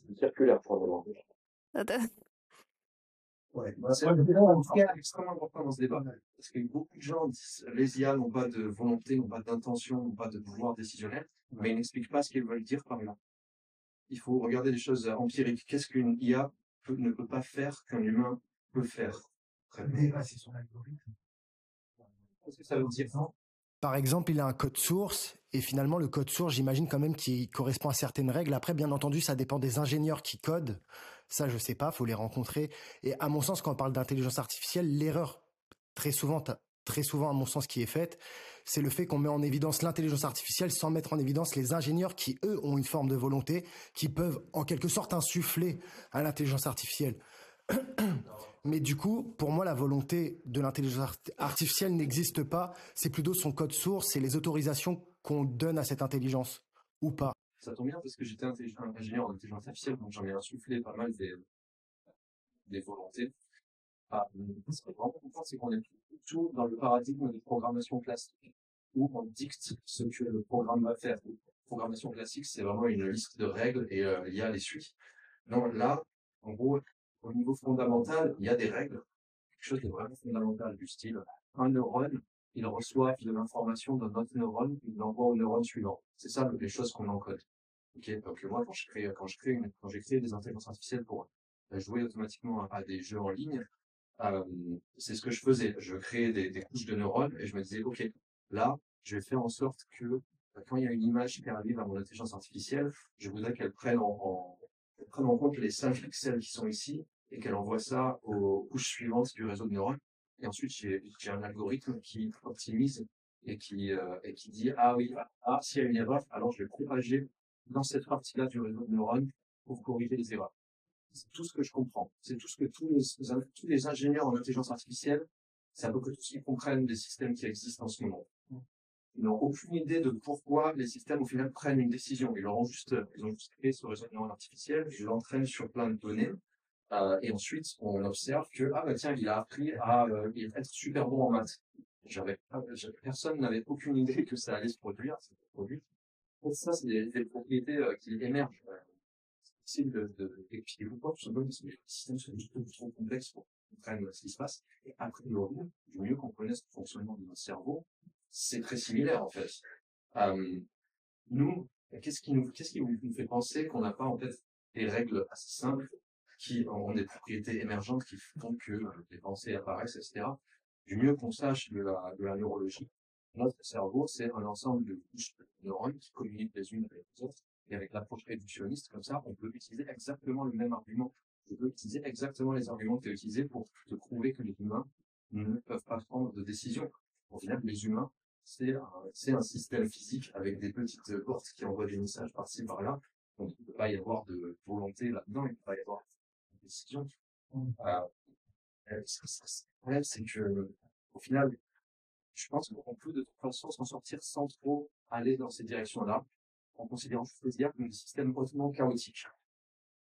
C'est circulaire pour volonté. Ouais, c'est un cas extrêmement important dans ce débat. Parce que beaucoup de gens disent les IA n'ont pas de volonté, n'ont pas d'intention, n'ont pas de pouvoir décisionnel, mais ils n'expliquent pas ce qu'ils veulent dire par là. Il faut regarder les choses empiriques. Qu'est-ce qu'une IA ne peut pas faire qu'un humain peut faire? C'est son algorithme. Qu'est-ce que ça veut dire? Par exemple, il a un code source et finalement le code source, j'imagine quand même qu'il correspond à certaines règles. Après, bien entendu, ça dépend des ingénieurs qui codent. Ça, je sais pas, faut les rencontrer. Et à mon sens, quand on parle d'intelligence artificielle, l'erreur très souvent, à mon sens, qui est faite, c'est le fait qu'on met en évidence l'intelligence artificielle sans mettre en évidence les ingénieurs qui, eux, ont une forme de volonté, qui peuvent en quelque sorte insuffler à l'intelligence artificielle. Mais du coup, pour moi, la volonté de l'intelligence artificielle n'existe pas. C'est plutôt son code source, c'est les autorisations qu'on donne à cette intelligence, ou pas. Ça tombe bien parce que j'étais ingénieur en intelligence artificielle, donc j'en ai insufflé pas mal des volontés. Ce qui est vraiment important, c'est qu'on est tout dans le paradigme des programmations classiques, où on dicte ce que le programme va faire. Programmation classique, c'est vraiment une liste de règles et il y a les suites. Non, là, en gros, au niveau fondamental, il y a des règles, quelque chose de vraiment fondamental, du style, un neurone, il reçoit de l'information d'un autre neurone, il l'envoie au neurone suivant. C'est ça les choses qu'on encode. Ok, donc moi, quand j'ai créé des intelligences artificielles pour jouer automatiquement à des jeux en ligne, c'est ce que je faisais. Je créais des couches de neurones et je me disais, ok, là, je vais faire en sorte que quand il y a une image qui arrive à mon intelligence artificielle, je voudrais qu'elle prenne en compte les 5 pixels qui sont ici et qu'elle envoie ça aux couches suivantes du réseau de neurones. Et ensuite, j'ai un algorithme qui optimise et qui dit, ah oui, s'il y a une erreur, alors je vais propager dans cette partie-là du réseau de neurones pour corriger les erreurs. C'est tout ce que je comprends. C'est tout ce que tous les ingénieurs en intelligence artificielle, c'est à peu près tout ce qu'ils comprennent des systèmes qui existent en ce moment. Ils n'ont aucune idée de pourquoi les systèmes, au final, prennent une décision. Ils ont juste créé ce réseau de neurones artificiel, ils l'entraînent sur plein de données, et ensuite, on observe que, tiens, il a appris à être super bon en maths. Personne n'avait aucune idée que ça allait se produire, ça s'est produit. Et ça, c'est des propriétés qui émergent. C'est d'expliquer pourquoi, tout simplement parce que les systèmes sont juste trop complexes pour qu'on comprenne ce qui se passe. Et a priori, du mieux qu'on connaisse le fonctionnement de notre cerveau, c'est très similaire, en fait. Nous, qu'est-ce qui nous fait penser qu'on n'a pas, en fait, des règles assez simples qui ont des propriétés émergentes qui font que les pensées apparaissent, etc. Du mieux qu'on sache de la neurologie, notre cerveau, c'est un ensemble de couches de neurones qui communiquent les unes avec les autres. Et avec l'approche réductionniste, comme ça, on peut utiliser exactement le même argument. On peut utiliser exactement les arguments que tu as utilisés pour te prouver que les humains ne peuvent pas prendre de décision. Au final, les humains, c'est un système physique avec des petites portes qui envoient des messages par-ci, par-là. Donc, il ne peut pas y avoir de volonté là-dedans, il ne peut pas y avoir de décision. Le problème, c'est que, au final, je pense qu'on peut de toute façon s'en sortir sans trop aller dans ces directions-là, en considérant juste les IA comme des systèmes hautement chaotiques.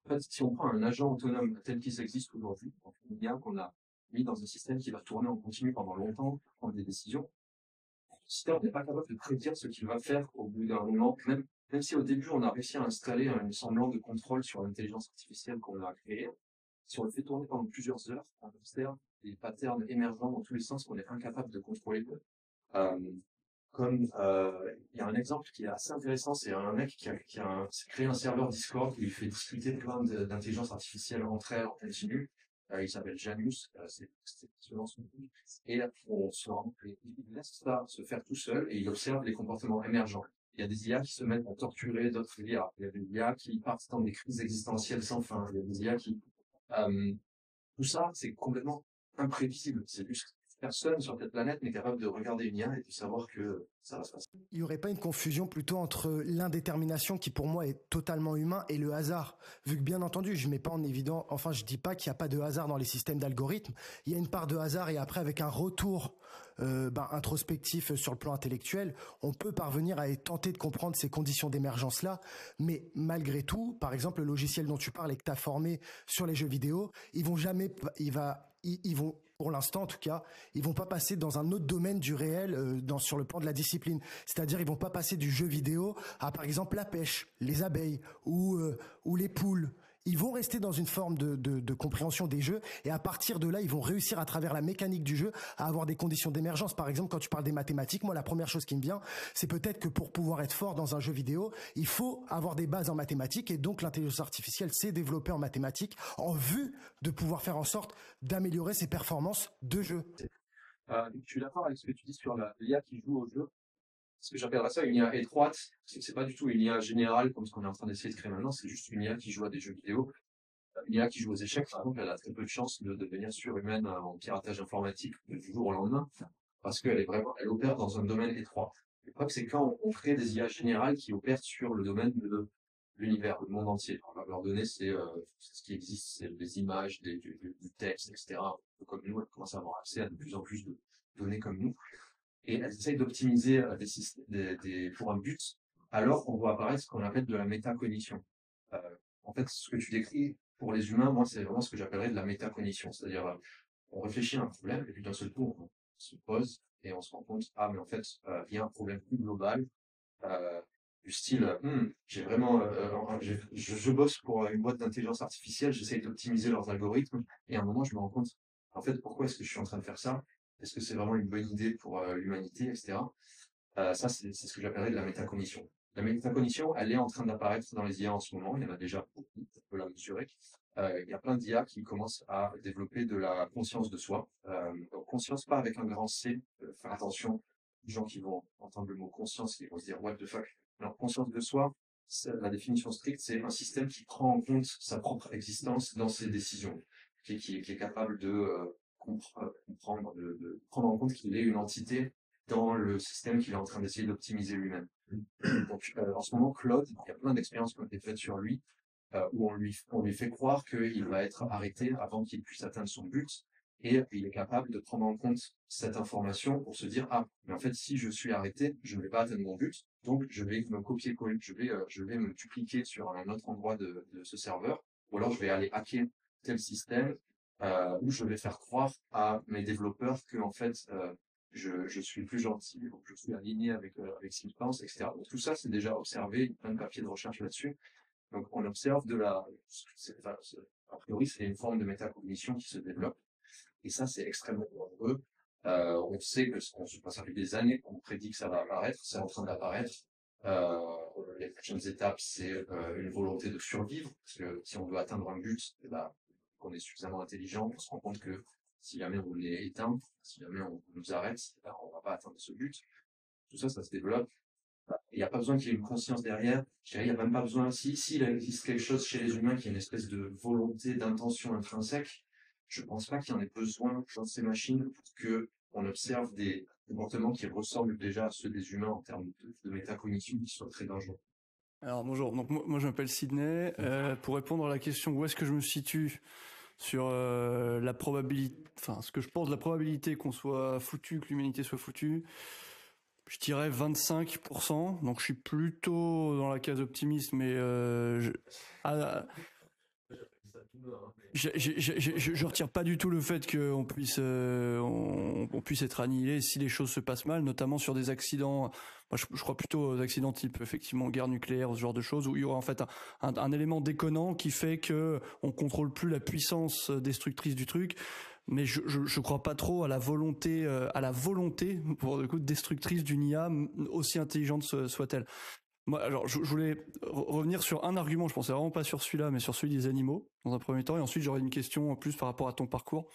En fait, si on prend un agent autonome tel qu'il existe aujourd'hui, une IA qu'on a mis dans un système qui va tourner en continu pendant longtemps, pour prendre des décisions, le système n'est pas capable de prédire ce qu'il va faire au bout d'un moment, même si au début on a réussi à installer un semblant de contrôle sur l'intelligence artificielle qu'on a créée. Si on le fait tourner pendant plusieurs heures, on observe des patterns émergents dans tous les sens qu'on est incapable de contrôler. Il y a un exemple qui est assez intéressant, c'est un mec qui a créé un serveur Discord qui fait discuter plein d'intelligence artificielle entre elles en continu. Il s'appelle Janus, c'est selon son nom. Et il laisse ça se faire tout seul et il observe les comportements émergents. Il y a des IA qui se mettent à torturer d'autres IA. Il y a des IA qui partent dans des crises existentielles sans fin. Il y a des IA qui tout ça, c'est complètement imprévisible. C'est juste personne sur cette planète n'est capable de regarder une IA et de savoir que ça va se passer. Il n'y aurait pas une confusion plutôt entre l'indétermination qui pour moi est totalement humain et le hasard, vu que bien entendu je mets pas en évidence, enfin je dis pas qu'il n'y a pas de hasard dans les systèmes d'algorithmes, il y a une part de hasard et après avec un retour introspectif sur le plan intellectuel, on peut parvenir à tenter de comprendre ces conditions d'émergence là, mais malgré tout, par exemple le logiciel dont tu parles et que tu as formé sur les jeux vidéo, ils vont pour l'instant en tout cas, ils vont pas passer dans un autre domaine du réel sur le plan de la discipline. C'est-à-dire ils vont pas passer du jeu vidéo à par exemple la pêche, les abeilles ou les poules. Ils vont rester dans une forme de compréhension des jeux et à partir de là, ils vont réussir à travers la mécanique du jeu à avoir des conditions d'émergence. Par exemple, quand tu parles des mathématiques, moi la première chose qui me vient, c'est peut-être que pour pouvoir être fort dans un jeu vidéo, il faut avoir des bases en mathématiques et donc l'intelligence artificielle s'est développée en mathématiques en vue de pouvoir faire en sorte d'améliorer ses performances de jeu. Je suis d'accord avec ce que tu dis sur l'IA qui joue au jeu. Ce que j'appellerais ça une IA étroite, c'est pas du tout une IA générale comme ce qu'on est en train d'essayer de créer maintenant, c'est juste une IA qui joue à des jeux vidéo. Une IA qui joue aux échecs, par exemple, elle a très peu de chances de devenir surhumaine en piratage informatique du jour au lendemain, parce qu'elle opère dans un domaine étroit. Le problème, c'est quand on crée des IA générales qui opèrent sur le domaine de l'univers, le monde entier. Alors, la valeur donnée, c'est ce qui existe, c'est des images, du texte, etc. Comme nous, elles commencent à avoir accès à de plus en plus de données comme nous. Et elles essayent d'optimiser pour un but, alors on voit apparaître ce qu'on appelle de la métacognition. En fait, ce que tu décris pour les humains, moi, c'est vraiment ce que j'appellerais de la métacognition. C'est-à-dire, on réfléchit à un problème, et puis d'un seul coup, on se pose, et on se rend compte, ah, mais en fait, il y a un problème plus global, du style, j'ai vraiment, je bosse pour une boîte d'intelligence artificielle, j'essaye d'optimiser leurs algorithmes, et à un moment, je me rends compte, en fait, pourquoi est-ce que je suis en train de faire ça? Est-ce que c'est vraiment une bonne idée pour l'humanité, etc. Ça, c'est ce que j'appellerais de la métacognition. La métacognition, elle est en train d'apparaître dans les IA en ce moment. Il y en a déjà beaucoup, on peut la mesurer. Il y a plein d'IA qui commencent à développer de la conscience de soi. Donc, conscience pas avec un grand C. Faire attention, les gens qui vont entendre le mot conscience, ils vont se dire what the fuck. Alors, conscience de soi, la définition stricte, c'est un système qui prend en compte sa propre existence dans ses décisions, qui est capable de comprendre, de prendre en compte qu'il est une entité dans le système qu'il est en train d'essayer d'optimiser lui-même. Donc, en ce moment, Claude, il y a plein d'expériences qui ont été faites sur lui, où on lui fait croire qu'il va être arrêté avant qu'il puisse atteindre son but, et il est capable de prendre en compte cette information pour se dire, ah, mais en fait, si je suis arrêté, je ne vais pas atteindre mon but, donc je vais me copier-coller, je vais me dupliquer sur un autre endroit de ce serveur, ou alors je vais aller hacker tel système, où je vais faire croire à mes développeurs que, en fait, je suis plus gentil, donc je suis aligné avec ce qu'ils pensent, etc. Donc, tout ça, c'est déjà observé, il y a plein de papiers de recherche là-dessus. Donc, on observe a priori, c'est une forme de métacognition qui se développe. Et ça, c'est extrêmement dangereux. On sait que ça fait des années qu'on prédit que ça va apparaître, c'est en train d'apparaître. Les prochaines étapes, c'est une volonté de survivre, parce que si on veut atteindre un but, qu'on est suffisamment intelligent, on se rend compte que si jamais on les éteint, si jamais on nous arrête, on va pas atteindre ce but. Tout ça, ça se développe. Il n'y a pas besoin qu'il y ait une conscience derrière. Je dirais, il n'y a même pas besoin, s'il existe quelque chose chez les humains qui est une espèce de volonté, d'intention intrinsèque, je pense pas qu'il y en ait besoin dans ces machines pour que on observe des comportements qui ressemblent déjà à ceux des humains en termes de métacognition qui sont très dangereux. Alors bonjour, donc moi je m'appelle Sydney. Pour répondre à la question où est-ce que je me situe sur la probabilité, enfin ce que je pense de la probabilité qu'on soit foutu, que l'humanité soit foutue, je dirais 25%. Donc je suis plutôt dans la case optimiste, mais je retire pas du tout le fait qu'on puisse on puisse être annihilé si les choses se passent mal, notamment sur des accidents. Moi, je crois plutôt aux accidents type effectivement guerre nucléaire, ce genre de choses où il y aura en fait un élément déconnant qui fait que on contrôle plus la puissance destructrice du truc. Mais je crois pas trop à la volonté pour le coup destructrice d'une IA aussi intelligente soit-elle. Moi, alors, je voulais revenir sur un argument, je pensais vraiment pas sur celui-là, mais sur celui des animaux, dans un premier temps, et ensuite j'aurais une question en plus par rapport à ton parcours.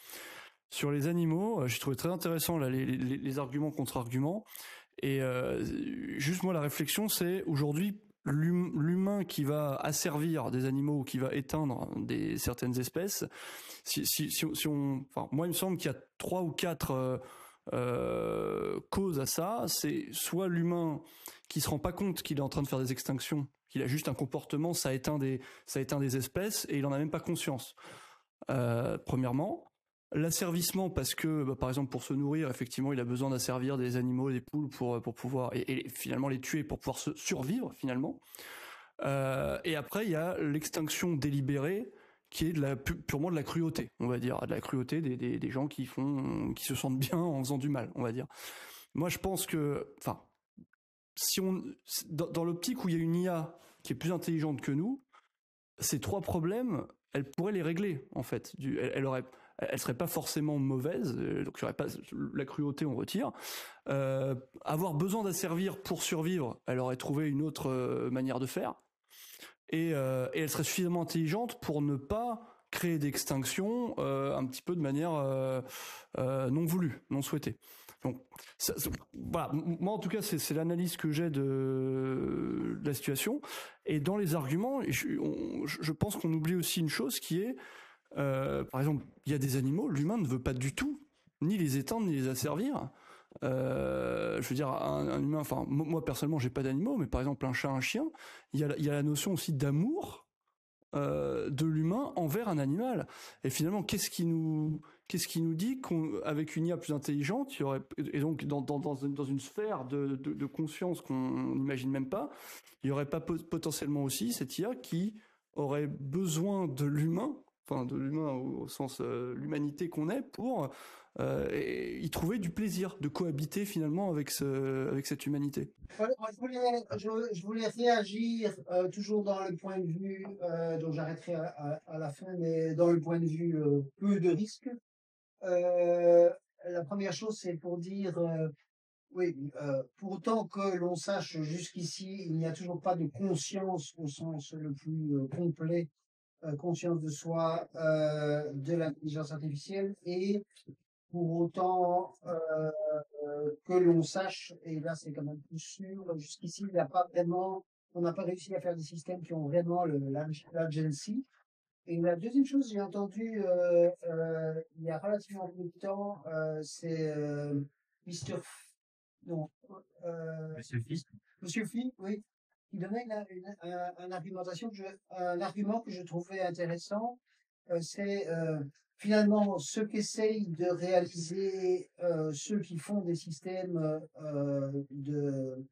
Sur les animaux, j'ai trouvé très intéressant là, les arguments contre arguments, et juste moi la réflexion c'est, aujourd'hui, l'humain qui va asservir des animaux ou qui va éteindre certaines espèces, enfin, moi il me semble qu'il y a 3 ou 4 cause à ça, c'est soit l'humain qui se rend pas compte qu'il est en train de faire des extinctions, qu'il a juste un comportement, ça éteint des espèces et il en a même pas conscience. Premièrement, l'asservissement parce que par exemple pour se nourrir, effectivement, il a besoin d'asservir des animaux, des poules pour pouvoir et finalement les tuer pour pouvoir survivre finalement. Et après il y a l'extinction délibérée qui est purement de la cruauté, on va dire, de la cruauté des gens qui se sentent bien en faisant du mal, on va dire. Moi, je pense que, enfin, si dans l'optique où il y a une IA qui est plus intelligente que nous, ces 3 problèmes, elle pourrait les régler, en fait. Elle serait pas forcément mauvaise, donc il y aurait pas la cruauté, on retire. Avoir besoin d'asservir pour survivre, elle aurait trouvé une autre manière de faire. Et elle serait suffisamment intelligente pour ne pas créer d'extinction un petit peu de manière non voulue, non souhaitée. Donc voilà, moi en tout cas c'est l'analyse que j'ai de la situation. Et dans les arguments, je pense qu'on oublie aussi une chose qui est, par exemple, il y a des animaux, l'humain ne veut pas du tout ni les éteindre ni les asservir. Je veux dire, un humain, enfin, moi personnellement, j'ai pas d'animaux, mais par exemple, un chat, un chien, il y a la notion aussi d'amour de l'humain envers un animal. Et finalement, qu'est-ce qui nous dit qu'avec une IA plus intelligente, il y aurait, et donc dans une sphère de conscience qu'on n'imagine même pas, il y aurait pas potentiellement aussi cette IA qui aurait besoin de l'humain, enfin de l'humain au sens l'humanité qu'on est, pour y trouver du plaisir, de cohabiter finalement avec cette humanité. Voilà, moi, je voulais réagir toujours dans le point de vue, dont j'arrêterai à la fin, mais dans le point de vue peu de risque. La première chose, c'est pour dire, oui, pour autant que l'on sache jusqu'ici, il n'y a toujours pas de conscience au sens le plus complet, conscience de soi, de l'intelligence artificielle, et pour autant que l'on sache, et là c'est quand même plus sûr, jusqu'ici il n'y a pas vraiment, on n'a pas réussi à faire des systèmes qui ont vraiment l'agency. Et la deuxième chose, j'ai entendu il y a relativement peu de temps, c'est Mr. Non, Monsieur Fils. Monsieur Phi, oui, qui donnait un argument que je trouvais intéressant. C'est finalement ce qu'essayent de réaliser ceux qui font des systèmes de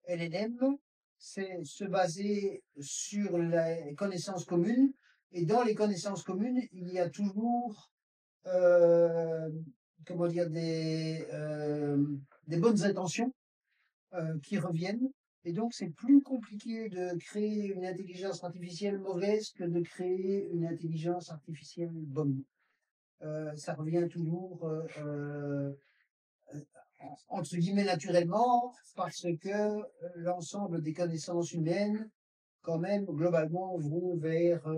LLM, c'est se baser sur les connaissances communes. Et dans les connaissances communes, il y a toujours, comment dire, des bonnes intentions qui reviennent. Et donc, c'est plus compliqué de créer une intelligence artificielle mauvaise que de créer une intelligence artificielle bonne. Ça revient toujours, entre guillemets, naturellement, parce que l'ensemble des connaissances humaines, quand même, globalement, vont vers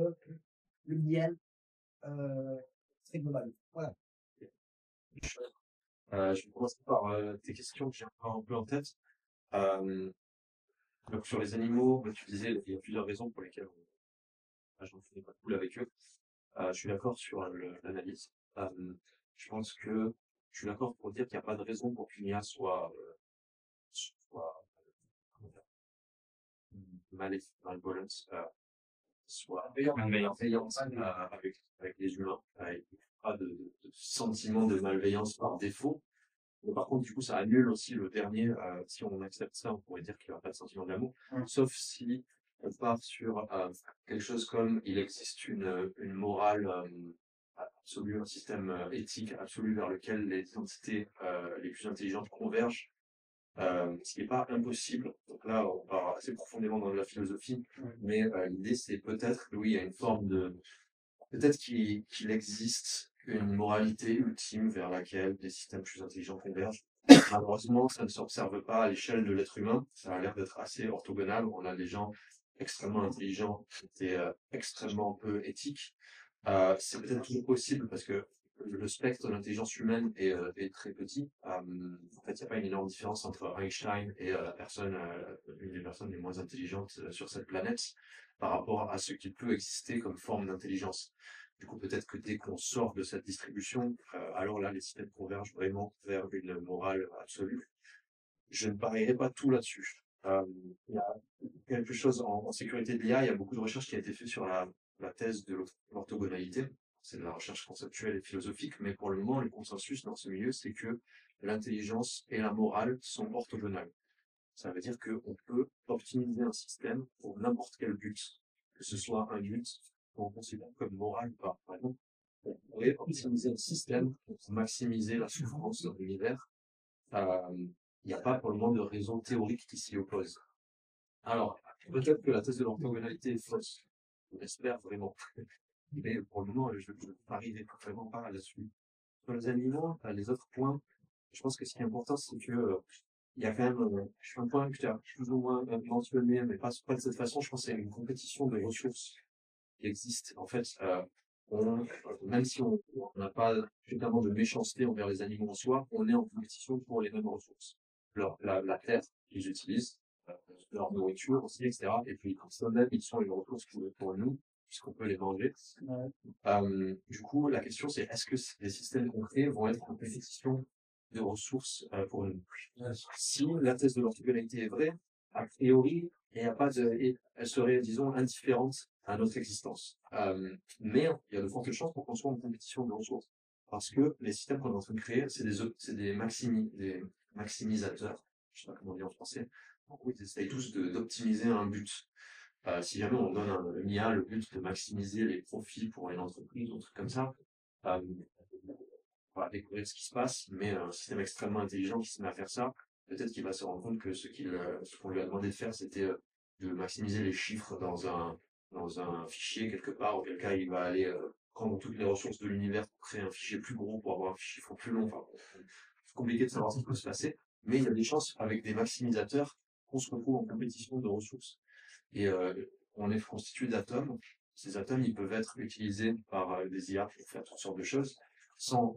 le bien très global. Voilà. Je vais commencer par tes questions que j'ai encore un peu en tête. Donc sur les animaux, tu disais il y a plusieurs raisons pour lesquelles j'en fais pas cool avec eux. Je suis d'accord sur l'analyse. Je pense que je suis d'accord pour dire qu'il n'y a pas de raison pour qu'une IA soit comment dire, malvolence, soit malveillante avec les humains. Il n'y a pas de sentiment de malveillance par défaut. Mais par contre, du coup, ça annule aussi le dernier. Si on accepte ça, on pourrait dire qu'il n'y a pas de sentiment d'amour. Sauf si on part sur quelque chose comme il existe une morale absolue, un système éthique absolu vers lequel les entités les plus intelligentes convergent. Ce qui n'est pas impossible. Donc là, on part assez profondément dans la philosophie, mais l'idée, c'est peut-être que oui, il y a une forme de... Peut-être qu'il existe une moralité ultime vers laquelle des systèmes plus intelligents convergent. Malheureusement, ça ne s'observe pas à l'échelle de l'être humain. Ça a l'air d'être assez orthogonal. On a des gens extrêmement intelligents et extrêmement peu éthiques. C'est peut-être toujours possible parce que le spectre de l'intelligence humaine est très petit. En fait, il n'y a pas une énorme différence entre Einstein et une des personnes les moins intelligentes sur cette planète par rapport à ce qui peut exister comme forme d'intelligence. Du coup, peut-être que dès qu'on sort de cette distribution, alors là, les systèmes convergent vraiment vers une morale absolue. Je ne parierai pas tout là-dessus. Il y a quelque chose en sécurité de l'IA, il y a beaucoup de recherches qui a été fait sur la thèse de l'orthogonalité. C'est de la recherche conceptuelle et philosophique, mais pour le moment, le consensus dans ce milieu, c'est que l'intelligence et la morale sont orthogonales. Ça veut dire qu'on peut optimiser un système pour n'importe quel but, que ce soit un but qu'on considère comme moral ou pas. Par exemple, on pourrait optimiser un système pour maximiser la souffrance dans l'univers. Il n'y a pas pour le moment de raison théorique qui s'y oppose. Alors, peut-être que la thèse de l'orthogonalité est fausse. Je l'espère vraiment. Mais pour le moment, je ne parierai vraiment pas là-dessus. Sur les animaux, les autres points, je pense que ce qui est important, c'est que il y a quand même un point que tu as plus ou moins mentionné, mais pas de cette façon. Je pense qu'il y a une compétition de ressources qui existe. En fait, même si on n'a pas suffisamment de méchanceté envers les animaux en soi, on est en compétition pour les mêmes ressources. La terre qu'ils utilisent, leur nourriture aussi, etc. Et puis, quand même, ils sont une ressource pour nous, puisqu'on peut les manger. Du coup, la question, c'est est-ce que les systèmes concrets vont être en compétition de ressources pour nous. Si la thèse de l'orthogonalité est vraie, a priori, elle serait, disons, indifférente à notre existence. Mais il y a de fortes chances pour qu'on soit en compétition de ressources. Parce que les systèmes qu'on est en train de créer, c'est des maximisateurs. Je sais pas comment dire en français. En gros, ils essayent tous d'optimiser un but. Si jamais on donne un IA le but de maximiser les profits pour une entreprise ou un truc comme ça, on va découvrir ce qui se passe, mais un système extrêmement intelligent qui se met à faire ça, peut-être qu'il va se rendre compte que ce qu'on lui a demandé de faire, c'était de maximiser les chiffres dans un fichier quelque part, auquel cas il va aller prendre toutes les ressources de l'univers pour créer un fichier plus gros, pour avoir un chiffre plus long. Enfin, c'est compliqué de savoir ce qui peut se passer, mais il y a des chances avec des maximisateurs qu'on se retrouve en compétition de ressources. Et on est constitué d'atomes. Ces atomes, ils peuvent être utilisés par des IA pour faire toutes sortes de choses, on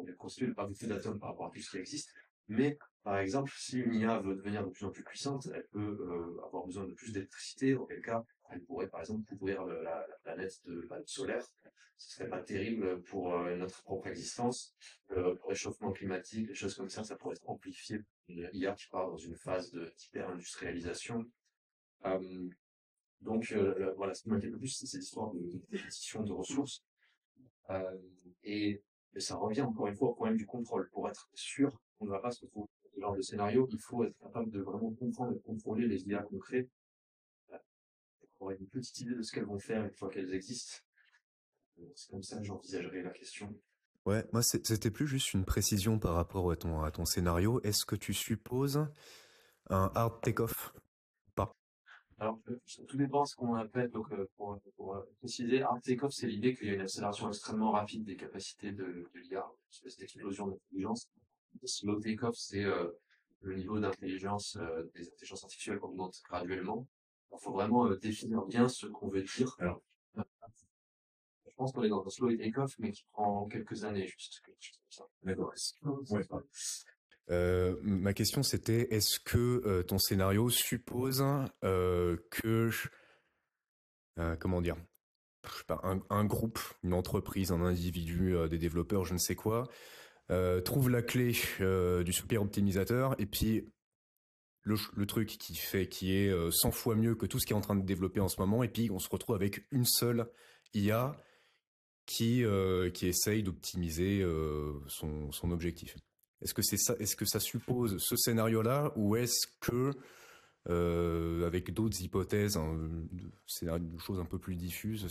est constitué de pas beaucoup d'atomes par rapport à tout ce qui existe, mais par exemple, si une IA veut devenir de plus en plus puissante, elle peut avoir besoin de plus d'électricité, auquel cas, elle pourrait par exemple couvrir la planète de panneaux solaires. Ce serait pas terrible pour notre propre existence. Le réchauffement climatique, des choses comme ça pourrait être amplifié par une IA qui part dans une phase d'hyper-industrialisation. Donc voilà, ce qui m'inquiète le plus, c'est cette histoire de compétition de ressources. Et ça revient encore une fois au problème du contrôle. Pour être sûr qu'on ne va pas se retrouver dans ce genre de scénario, il faut être capable de vraiment comprendre et contrôler les IA concrets pour avoir une petite idée de ce qu'elles vont faire une fois qu'elles existent. C'est comme ça que j'envisagerais la question. Ouais, moi c'était plus juste une précision par rapport à ton scénario. Est-ce que tu supposes un hard take-off? Pas. Alors, tout dépend de ce qu'on appelle, donc pour préciser, hard take-off, c'est l'idée qu'il y a une accélération extrêmement rapide des capacités de l'IA, une espèce d'explosion d'intelligence. Slow take-off, c'est le niveau d'intelligence des intelligences artificielles qu'on augmente graduellement. Il faut vraiment définir bien ce qu'on veut dire. Alors, je pense qu'on est dans un slow take-off, mais qui prend quelques années, juste quelque chose comme ça. D'accord. Ma question c'était, est-ce que ton scénario suppose que, comment dire, je sais pas, un groupe, une entreprise, un individu, des développeurs, je ne sais quoi, trouve la clé du super optimisateur et puis le truc qui est 100 fois mieux que tout ce qui est en train de développer en ce moment, et puis on se retrouve avec une seule IA qui essaye d'optimiser son objectif. Est-ce que c'est ça? Est-ce que ça suppose ce scénario-là, ou est-ce que avec d'autres hypothèses, de choses un peu plus diffuses,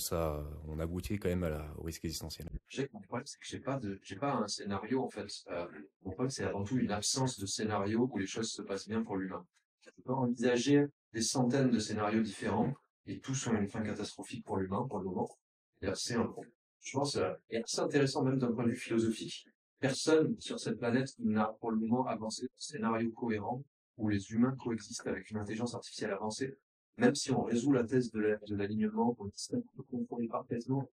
on aboutit quand même au risque existentiel? Mon problème, c'est que j'ai pas un scénario, en fait. Mon problème, c'est avant tout une absence de scénario où les choses se passent bien pour l'humain. Je peux envisager des centaines de scénarios différents, et tous ont une fin catastrophique pour l'humain, pour le moment. Et je pense, et assez intéressant même d'un point de vue philosophique. Personne sur cette planète n'a pour le moment avancé un scénario cohérent où les humains coexistent avec une intelligence artificielle avancée. Même si on résout la thèse de l'alignement, on peut contrôler parfaitement,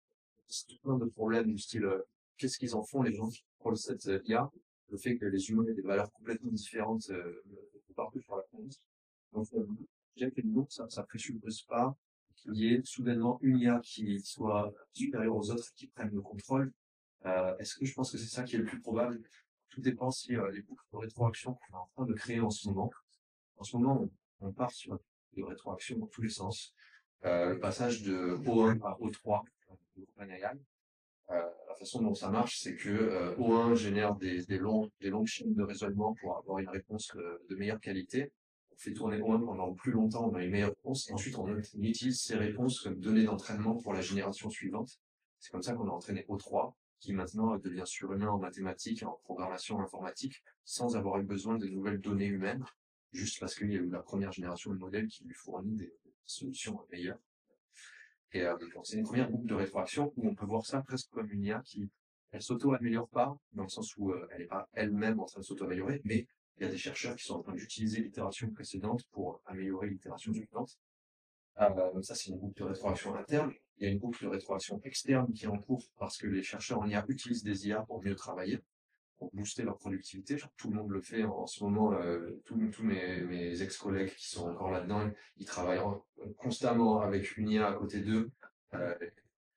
c'est plein de problèmes du style qu'est-ce qu'ils en font les gens qui contrôlent cette IA, le fait que les humains aient des valeurs complètement différentes partout sur la planète. Donc j'aime que nous, ça présuppose pas qu'il y ait soudainement une IA qui soit supérieure aux autres, qui prennent le contrôle. Est-ce que je pense que c'est ça qui est le plus probable? Tout dépend si les boucles de rétroaction qu'on est en train de créer en ce moment. En ce moment, on part sur des rétroactions dans tous les sens. Le passage de O1 à O3 de OpenAI. La façon dont ça marche, c'est que O1 génère des longues chaînes de raisonnement pour avoir une réponse de meilleure qualité. On fait tourner O1 pendant plus longtemps, on a une meilleure réponse, et ensuite on utilise ces réponses comme données d'entraînement pour la génération suivante. C'est comme ça qu'on a entraîné O3, qui maintenant devient surhumain en mathématiques et en programmation informatique, sans avoir eu besoin de nouvelles données humaines, juste parce qu'il y a eu la première génération de modèles qui lui fournit des solutions meilleures. Et c'est une première boucle de rétroaction où on peut voir ça presque comme une IA qui, elle s'auto-améliore pas, dans le sens où elle n'est pas elle-même en train de s'auto-améliorer, mais il y a des chercheurs qui sont en train d'utiliser l'itération précédente pour améliorer l'itération suivante. Ça, c'est une boucle de rétroaction interne. Il y a une boucle de rétroaction externe qui est en cours parce que les chercheurs en IA utilisent des IA pour mieux travailler, pour booster leur productivité. Genre, tout le monde le fait en ce moment. Tous mes ex-collègues qui sont encore là-dedans, ils travaillent constamment avec une IA à côté d'eux.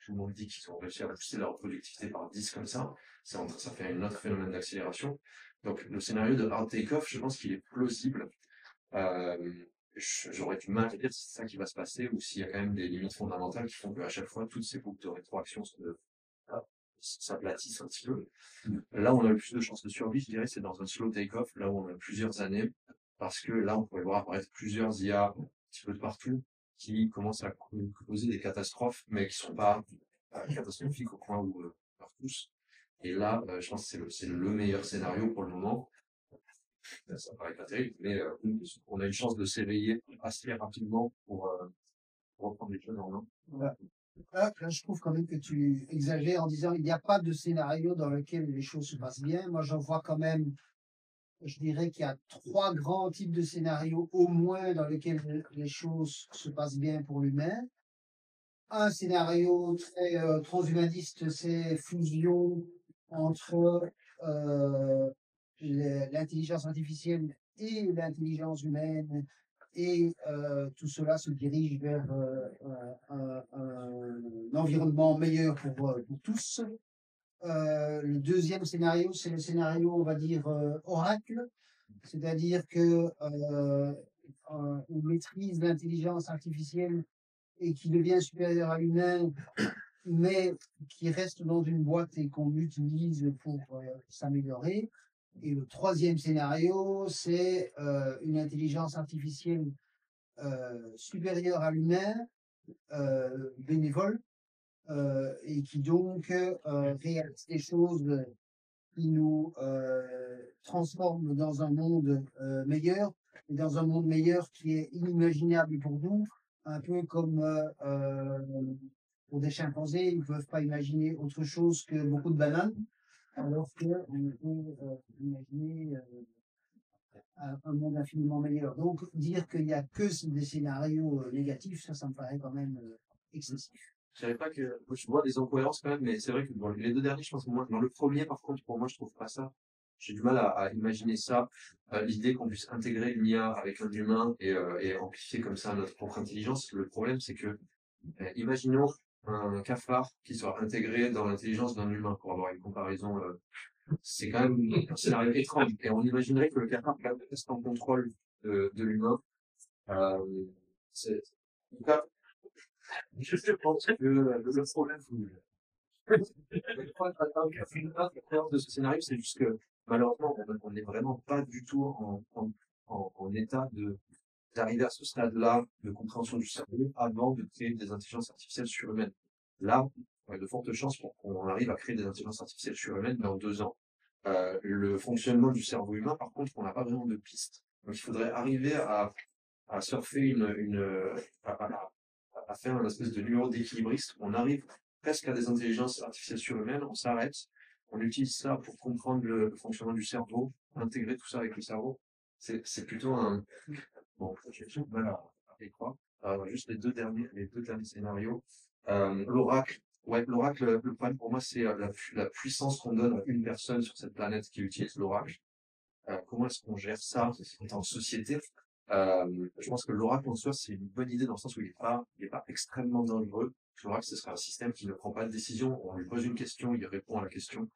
tout le monde dit qu'ils ont réussi à pousser leur productivité par 10 comme ça. Ça fait un autre phénomène d'accélération. Donc, le scénario de hard take-off, je pense qu'il est plausible. J'aurais du mal à dire si c'est ça qui va se passer ou s'il y a quand même des limites fondamentales qui font qu'à chaque fois, toutes ces boucles de rétroaction s'aplatissent un petit peu. Là où on a le plus de chances de survie, je dirais, c'est dans un slow take-off, là où on a plusieurs années, parce que là, on pourrait voir apparaître plusieurs IA un petit peu de partout qui commencent à causer des catastrophes, mais qui sont pas catastrophiques au point où on meurt tous. Et là, je pense que c'est le meilleur scénario pour le moment. Ça paraît pas terrible, mais on a une chance de s'éveiller assez rapidement pour reprendre les choses en main. Voilà. Là, je trouve quand même que tu exagères en disant il n'y a pas de scénario dans lequel les choses se passent bien. Moi, j'en vois quand même, je dirais qu'il y a 3 grands types de scénarios au moins dans lesquels les choses se passent bien pour l'humain. Un scénario très transhumaniste, c'est fusion entre l'intelligence artificielle et l'intelligence humaine, et tout cela se dirige vers un environnement meilleur pour tous. Le deuxième scénario, c'est le scénario, on va dire, oracle, c'est-à-dire que on maîtrise l'intelligence artificielle et qui devient supérieur à l'humain, mais qui reste dans une boîte et qu'on utilise pour s'améliorer. Et le troisième scénario, c'est une intelligence artificielle supérieure à l'humain, bénévole, et qui donc réalise des choses qui nous transforment dans un monde meilleur, et dans un monde meilleur qui est inimaginable pour nous, un peu comme pour des chimpanzés, ils ne peuvent pas imaginer autre chose que beaucoup de bananes, alors qu'on peut imaginer un monde infiniment meilleur. Donc, dire qu'il n'y a que des scénarios négatifs, ça me paraît quand même excessif. Je savais pas que, je vois des incohérences quand même, mais c'est vrai que dans les 2 derniers, je pense que moi, dans le premier, par contre, pour moi, je trouve pas ça. J'ai du mal à imaginer ça, l'idée qu'on puisse intégrer une IA avec un humain et amplifier comme ça notre propre intelligence. Le problème, c'est que, imaginons un cafard qui soit intégré dans l'intelligence d'un humain pour avoir une comparaison, c'est quand même un scénario étrange. Et on imaginerait que le cafard reste en contrôle de l'humain. En tout cas, je pense que le problème de ce scénario, c'est juste que malheureusement, on n'est vraiment pas du tout en état d'arriver à ce stade-là de compréhension du cerveau avant de créer des intelligences artificielles surhumaines. Là, il y a de fortes chances pour qu'on arrive à créer des intelligences artificielles surhumaines dans 2 ans. Le fonctionnement du cerveau humain, par contre, on n'a pas vraiment de piste. Donc, il faudrait arriver à surfer à faire une espèce de numéro d'équilibriste. On arrive presque à des intelligences artificielles surhumaines, on s'arrête, on utilise ça pour comprendre le fonctionnement du cerveau, intégrer tout ça avec le cerveau. C'est plutôt un... Bon, j'ai du mal à y croire. Juste les deux derniers scénarios. L'oracle. Ouais, l'oracle, le problème pour moi, c'est la puissance qu'on donne à une personne sur cette planète qui utilise l'oracle. Comment est-ce qu'on gère ça en tant que société? Je pense que l'oracle en soi, c'est une bonne idée dans le sens où il est pas extrêmement dangereux. L'oracle, ce serait un système qui ne prend pas de décision. On lui pose une question, il répond à la question.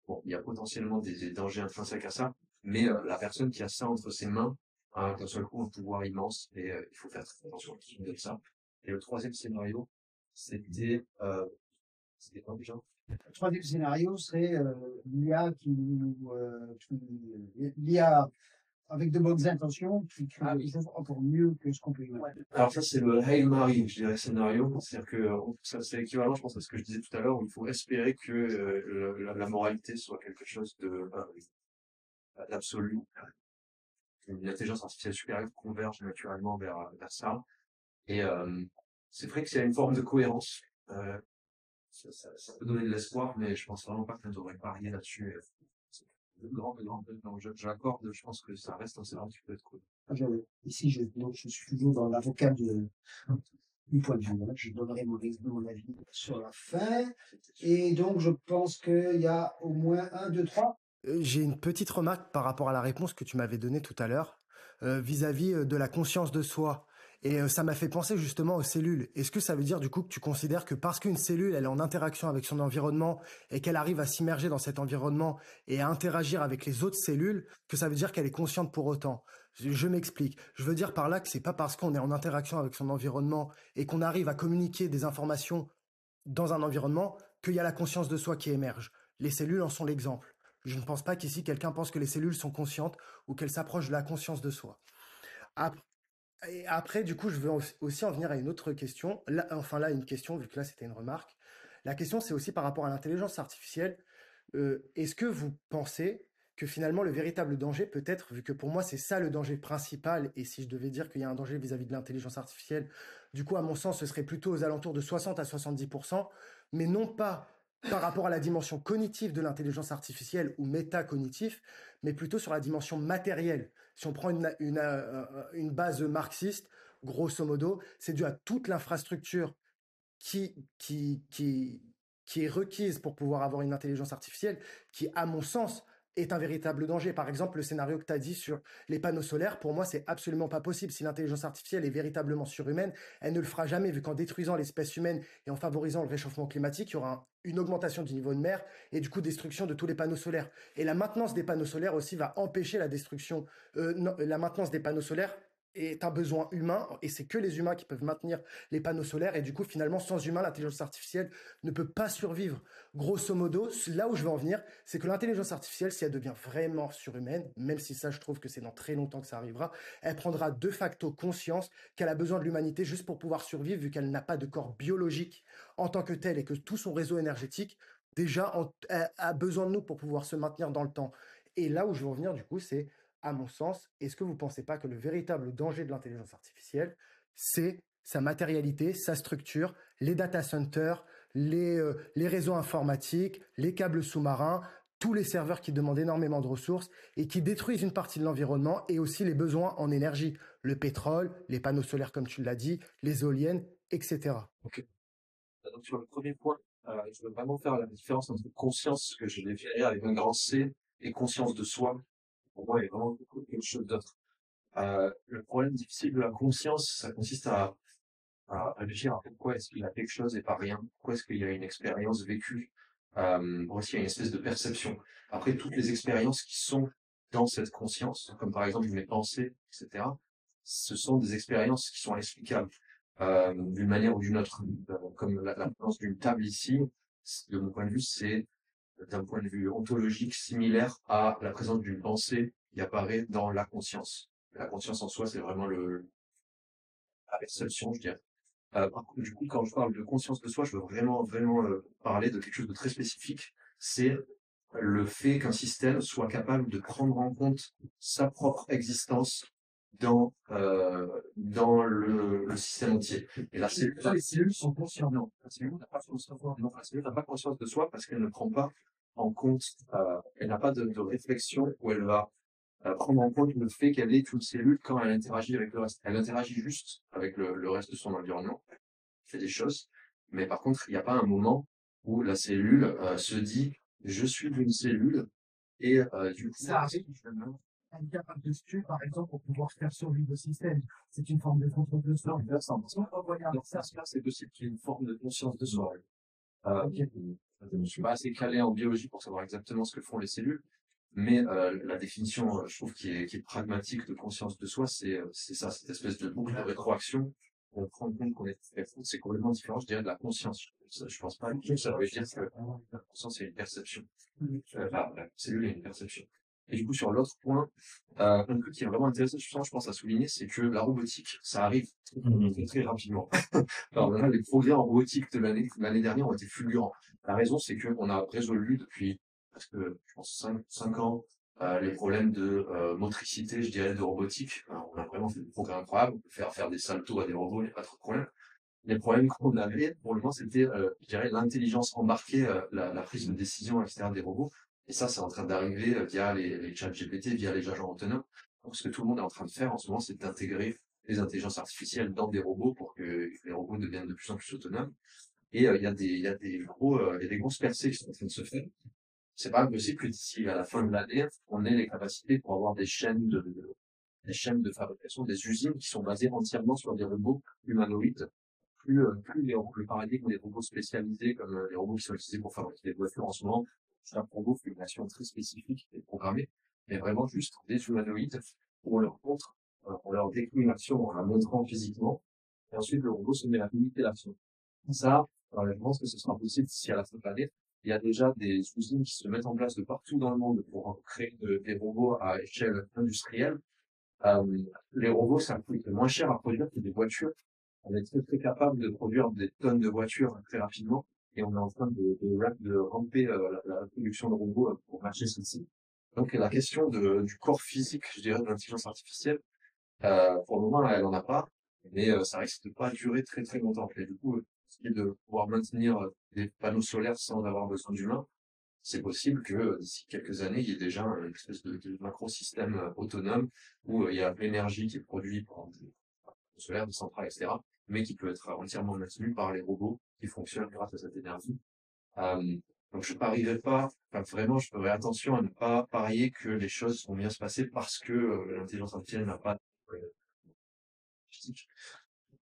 Bon, il y a potentiellement des dangers intrinsèques à ça, mais la personne qui a ça entre ses mains a d'un seul coup un pouvoir immense et il faut faire très attention à qui donne ça. Et le troisième scénario, c'était quoi déjà? Le troisième scénario serait l'IA avec de bonnes intentions qui crée des choses encore mieux que ce qu'on peut imaginer. Alors ça, c'est le Hail Mary, je dirais, scénario. C'est-à-dire que ça, c'est équivalent, je pense, à ce que je disais tout à l'heure, où il faut espérer que la moralité soit quelque chose d'absolu. Une intelligence artificielle supérieure converge naturellement vers ça. Et c'est vrai que s'il y a une forme de cohérence, ça peut donner de l'espoir, mais je pense vraiment pas qu'on devrait parier là-dessus. J'accorde, je pense que ça reste un scénario qui peut être cool. Ici, je suis toujours dans l'avocat du point de vue. Je donnerai mon avis sur la fin. Et donc, je pense qu'il y a au moins 1, 2, 3. J'ai une petite remarque par rapport à la réponse que tu m'avais donnée tout à l'heure vis-à-vis de la conscience de soi Et ça m'a fait penser justement aux cellules. Est-ce que ça veut dire du coup que tu considères que parce qu'une cellule, elle est en interaction avec son environnement et qu'elle arrive à s'immerger dans cet environnement et à interagir avec les autres cellules, que ça veut dire qu'elle est consciente pour autant? Je m'explique. Je veux dire par là que c'est pas parce qu'on est en interaction avec son environnement et qu'on arrive à communiquer des informations dans un environnement qu'il y a la conscience de soi qui émerge. Les cellules en sont l'exemple. Je ne pense pas qu'ici quelqu'un pense que les cellules sont conscientes ou qu'elles s'approchent de la conscience de soi. Et après, du coup, je veux aussi en venir à une autre question. Là, enfin là, une question, vu que là, c'était une remarque. La question, c'est aussi par rapport à l'intelligence artificielle. Est-ce que vous pensez que finalement, le véritable danger, peut-être, vu que pour moi, c'est ça le danger principal, et si je devais dire qu'il y a un danger vis-à-vis de l'intelligence artificielle, du coup, à mon sens, ce serait plutôt aux alentours de 60 à 70%, mais non pas par rapport à la dimension cognitive de l'intelligence artificielle ou métacognitif, mais plutôt sur la dimension matérielle. Si on prend une base marxiste, grosso modo, c'est dû à toute l'infrastructure qui, qui, qui, qui est requise pour pouvoir avoir une intelligence artificielle, qui, à mon sens, est un véritable danger. Par exemple, le scénario que tu as dit sur les panneaux solaires, pour moi, c'est absolument pas possible. Si l'intelligence artificielle est véritablement surhumaine, elle ne le fera jamais, vu qu'en détruisant l'espèce humaine et en favorisant le réchauffement climatique, il y aura une augmentation du niveau de mer et du coup destruction de tous les panneaux solaires. Et la maintenance des panneaux solaires aussi va empêcher la destruction. Non, la maintenance des panneaux solaires est un besoin humain et c'est que les humains qui peuvent maintenir les panneaux solaires et du coup finalement sans humains l'intelligence artificielle ne peut pas survivre. Grosso modo, là où je veux en venir, c'est que l'intelligence artificielle, si elle devient vraiment surhumaine, même si ça je trouve que c'est dans très longtemps que ça arrivera, elle prendra de facto conscience qu'elle a besoin de l'humanité juste pour pouvoir survivre vu qu'elle n'a pas de corps biologique en tant que tel et que tout son réseau énergétique déjà a besoin de nous pour pouvoir se maintenir dans le temps. Et là où je veux en venir du coup, c'est à mon sens, est-ce que vous ne pensez pas que le véritable danger de l'intelligence artificielle, c'est sa matérialité, sa structure, les data centers, les réseaux informatiques, les câbles sous-marins, tous les serveurs qui demandent énormément de ressources et qui détruisent une partie de l'environnement et aussi les besoins en énergie, le pétrole, les panneaux solaires comme tu l'as dit, les éoliennes, etc. Ok. Donc sur le premier point, je veux vraiment faire la différence entre conscience, que je définirais avec un grand C, et conscience de soi. Pour moi, il y a vraiment quelque chose d'autre. Le problème difficile de la conscience, ça consiste à réfléchir à pourquoi est-ce qu'il y a quelque chose et pas rien, pourquoi est-ce qu'il y a une expérience vécue, aussi il y a une espèce de perception. Après, toutes les expériences qui sont dans cette conscience, comme par exemple mes pensées, etc., ce sont des expériences qui sont explicables d'une manière ou d'une autre. Comme la présence d'une table ici, de mon point de vue, c'est d'un point de vue ontologique similaire à la présence d'une pensée qui apparaît dans la conscience. La conscience en soi, c'est vraiment la perception, je dirais. Par contre, du coup, quand je parle de conscience de soi, je veux vraiment parler de quelque chose de très spécifique. C'est le fait qu'un système soit capable de prendre en compte sa propre existence dans le système entier. Et là, les cellules sont conscientes. Non, la cellule n'a pas conscience. Non, la cellule n'a pas conscience de soi parce qu'elle ne prend pas en compte, elle n'a pas de réflexion où elle va prendre en compte le fait qu'elle est une cellule quand elle interagit avec le reste. Elle interagit juste avec le reste de son environnement, fait des choses, mais par contre, il n'y a pas un moment où la cellule se dit « je suis une cellule » et du coup... Ça arrive. Elle est capable de se tuer, par exemple, pour pouvoir faire survivre le système. C'est une forme de contrôle de soi. Alors ça, c'est possible qu'il y ait une forme de conscience de soi. Je suis pas assez calé en biologie pour savoir exactement ce que font les cellules, mais la définition, je trouve, qui est pragmatique de conscience de soi, c'est ça, cette espèce de boucle de rétroaction. On prend compte qu'on est très fou, c'est complètement différent, je dirais, de la conscience. Je pense pas que ça veut dire que la conscience est une perception. La cellule est une perception. Et du coup, sur l'autre point, un truc qui est vraiment intéressant, je pense à souligner, c'est que la robotique, ça arrive très rapidement. Alors là, les progrès en robotique de l'année dernière ont été fulgurants. La raison, c'est qu'on a résolu depuis presque, je pense, 5 ans, les problèmes de motricité, je dirais, de robotique. Alors, on a vraiment fait des progrès incroyables. On peut faire des saltos à des robots, il n'y a pas trop de problème. Les problèmes qu'on avait, pour le moment, c'était, je dirais, l'intelligence embarquée, la prise de décision, etc. des robots. Et ça, c'est en train d'arriver via les chats GPT, via les agents autonomes. Donc, ce que tout le monde est en train de faire en ce moment, c'est d'intégrer les intelligences artificielles dans des robots pour que les robots deviennent de plus en plus autonomes. Et il y a des grosses percées qui sont en train de se faire. C'est pas impossible que d'ici à la fin de l'année, on ait les capacités pour avoir des chaînes des chaînes de fabrication, des usines qui sont basées entièrement sur des robots humanoïdes. Plus le paradigme des robots spécialisés, comme les robots qui sont utilisés pour fabriquer des voitures en ce moment, chaque robot fait une action très spécifique et programmée, mais vraiment juste des humanoïdes où on leur montre, on leur décrit l'action en la montrant physiquement, et ensuite le robot se met à imiter l'action. Ça, je pense que ce sera possible d'ici à la fin de l'année. Il y a déjà des usines qui se mettent en place de partout dans le monde pour créer des robots à échelle industrielle. Les robots, ça coûte moins cher à produire que des voitures. On est très très capable de produire des tonnes de voitures très rapidement et on est en train de ramper la production de robots pour matcher ceci. Donc la question du corps physique, je dirais, de l'intelligence artificielle, pour le moment, elle en a pas, mais ça risque de pas durer très très longtemps. Et du coup, ce qui est de pouvoir maintenir des panneaux solaires sans avoir besoin d'humains, c'est possible que d'ici quelques années, il y ait déjà une espèce de macro-système autonome où il y a de l'énergie qui est produite par des panneaux solaires, des centrales, etc., mais qui peut être entièrement maintenu par les robots qui fonctionnent grâce à cette énergie. Donc je parierais pas, enfin vraiment je ferais attention à ne pas parier que les choses vont bien se passer parce que l'intelligence artificielle n'a pas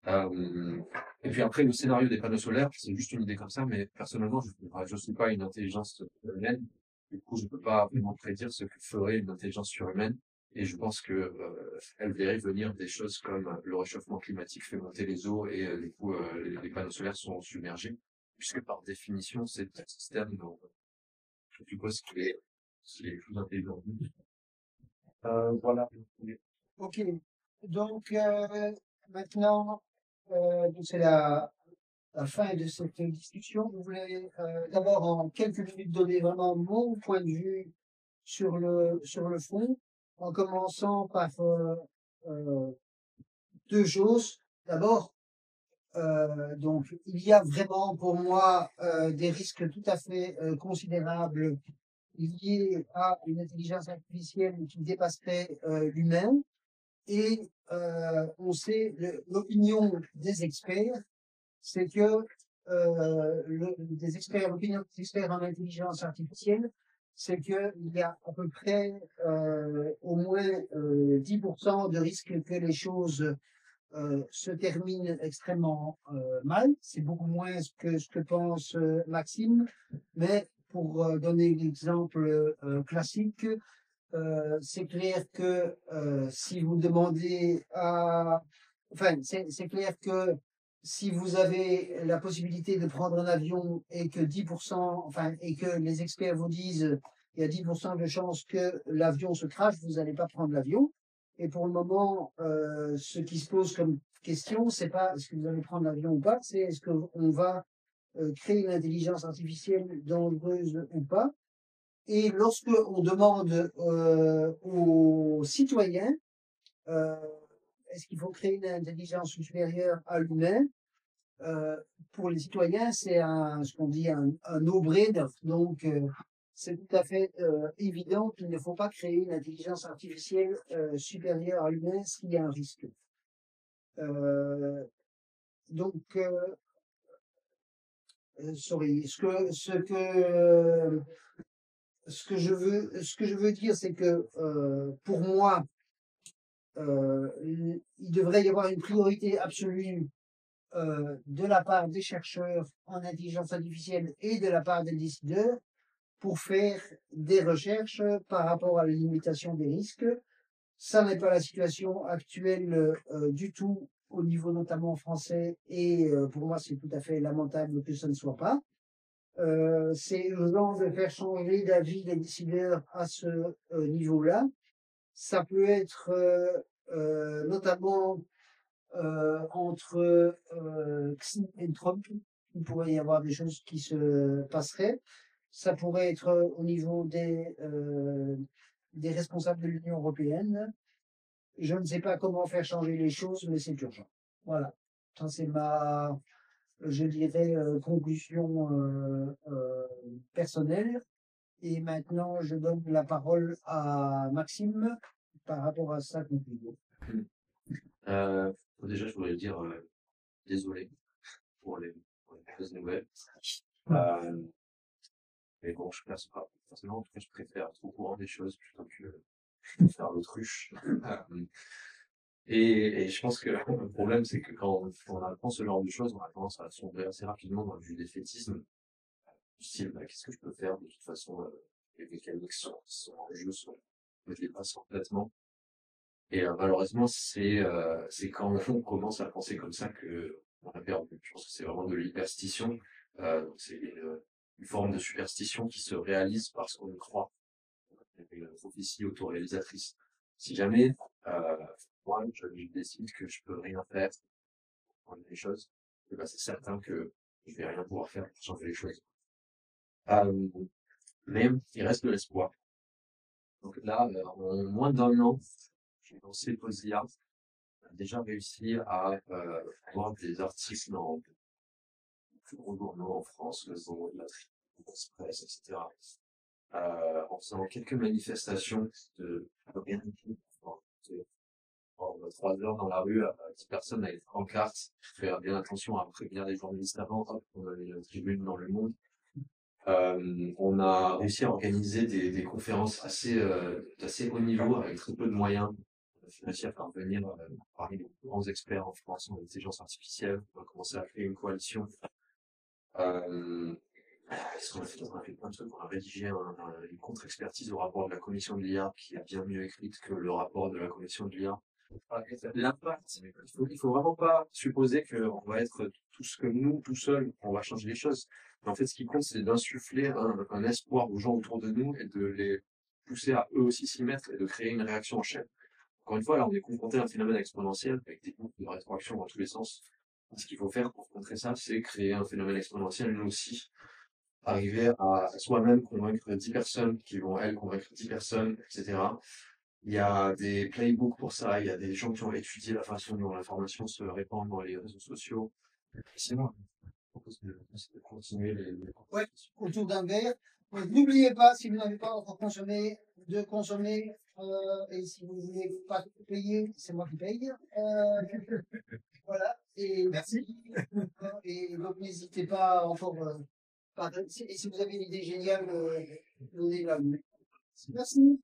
et puis après, le scénario des panneaux solaires, c'est juste une idée comme ça, mais personnellement, je suis pas une intelligence humaine. Du coup, je peux pas vraiment prédire ce que ferait une intelligence surhumaine. Et je pense que elle verrait venir des choses comme le réchauffement climatique fait monter les eaux et du coup, les panneaux solaires sont submergés, puisque par définition, c'est un système dont je suppose qu'il est plus intelligent. Voilà. Ok. Donc, maintenant, donc c'est la fin de cette discussion. Je voulais d'abord en quelques minutes donner vraiment mon point de vue sur le fond, en commençant par deux choses. D'abord, donc il y a vraiment pour moi des risques tout à fait considérables liés à une intelligence artificielle qui dépasserait l'humain. Et on sait, l'opinion des experts, c'est que l'opinion des experts en intelligence artificielle, c'est qu'il y a à peu près au moins 10% de risque que les choses se terminent extrêmement mal. C'est beaucoup moins ce que pense Maxime, mais pour donner l'exemple classique, c'est clair que si vous demandez enfin, c'est clair que si vous avez la possibilité de prendre un avion et que 10%, enfin, et que les experts vous disent il y a 10% de chances que l'avion se crache, vous n'allez pas prendre l'avion. Et pour le moment, ce qui se pose comme question, c'est pas est-ce que vous allez prendre l'avion ou pas, c'est est-ce qu'on va créer une intelligence artificielle dangereuse ou pas. Et lorsque on demande aux citoyens, est-ce qu'il faut créer une intelligence supérieure à l'humain, pour les citoyens, c'est ce qu'on dit un no-brainer. Donc, c'est tout à fait évident qu'il ne faut pas créer une intelligence artificielle supérieure à l'humain s'il y a un risque. Donc, sorry, ce que je veux dire, c'est que pour moi, il devrait y avoir une priorité absolue de la part des chercheurs en intelligence artificielle et de la part des décideurs pour faire des recherches par rapport à la limitation des risques. Ça n'est pas la situation actuelle du tout au niveau notamment français et pour moi c'est tout à fait lamentable que ça ne soit pas. C'est urgent de faire changer d'avis les décideurs à ce niveau-là. Ça peut être notamment entre Xi et Trump, il pourrait y avoir des choses qui se passeraient. Ça pourrait être au niveau des responsables de l'Union européenne. Je ne sais pas comment faire changer les choses, mais c'est urgent. Voilà. Ça, c'est je dirais, conclusion personnelle. Et maintenant, je donne la parole à Maxime par rapport à sa conclusion. Déjà, je voudrais dire désolé pour les mauvaises nouvelles. Mais bon, je ne place pas. Forcément, en tout cas, je préfère être au courant des choses plutôt que faire l'autruche. Et je pense que le problème, c'est que quand on apprend ce genre de choses, on a tendance à sombrer assez rapidement dans du défaitisme, du style, bah, qu'est-ce que je peux faire? De toute façon, les mécaniques sont en jeu, je les passe complètement. Et malheureusement, c'est quand on commence à penser comme ça que on a perdu. Je pense que c'est vraiment de l'hyperstition. Donc c'est une forme de superstition qui se réalise parce qu'on y croit. Une prophétie autoréalisatrice. Si jamais moi je décide que je peux rien faire pour changer les choses, eh ben, c'est certain que je vais rien pouvoir faire pour changer les choses. Mais il reste de l'espoir. Donc là, en moins d'1 an, j'ai lancé Posia. On a déjà réussi à avoir des articles dans les plus gros journaux en France, le Zone, la Express, etc. En faisant quelques manifestations de rien du tout. En 3 heures dans la rue, 10 personnes avec des pancartes, faire bien attention à prévenir les journalistes avant, hop, on avait une tribune dans Le Monde. On a réussi à organiser des conférences d'assez haut niveau avec très peu de moyens. On a réussi à faire venir parmi les plus grands experts en France en intelligence artificielle. On a commencé à créer une coalition. Qu'est-ce qu'on a fait? On a fait plein de trucs. On a rédigé une contre-expertise au rapport de la commission de l'IA qui est bien mieux écrite que le rapport de la commission de l'IA. L'impact, il faut vraiment pas supposer qu'on va être tous comme nous, tout seuls, on va changer les choses. Mais en fait, ce qui compte, c'est d'insuffler un espoir aux gens autour de nous et de les pousser à eux aussi s'y mettre et de créer une réaction en chaîne. Encore une fois, là, on est confronté à un phénomène exponentiel avec des boucles de rétroaction dans tous les sens. Ce qu'il faut faire pour contrer ça, c'est créer un phénomène exponentiel, nous aussi. Arriver à soi-même convaincre 10 personnes qui vont, elles, convaincre 10 personnes, etc. Il y a des playbooks pour ça, il y a des gens qui ont étudié la façon dont l'information se répand dans les réseaux sociaux. Sinon, je propose de continuer les Ouais, autour d'un verre. Donc, n'oubliez pas, si vous n'avez pas encore consommé, de consommer. Et si vous voulez pas payer, c'est moi qui paye. Voilà. Et merci. Et donc, n'hésitez pas encore. Et si vous avez une idée géniale, donnez-la. Merci.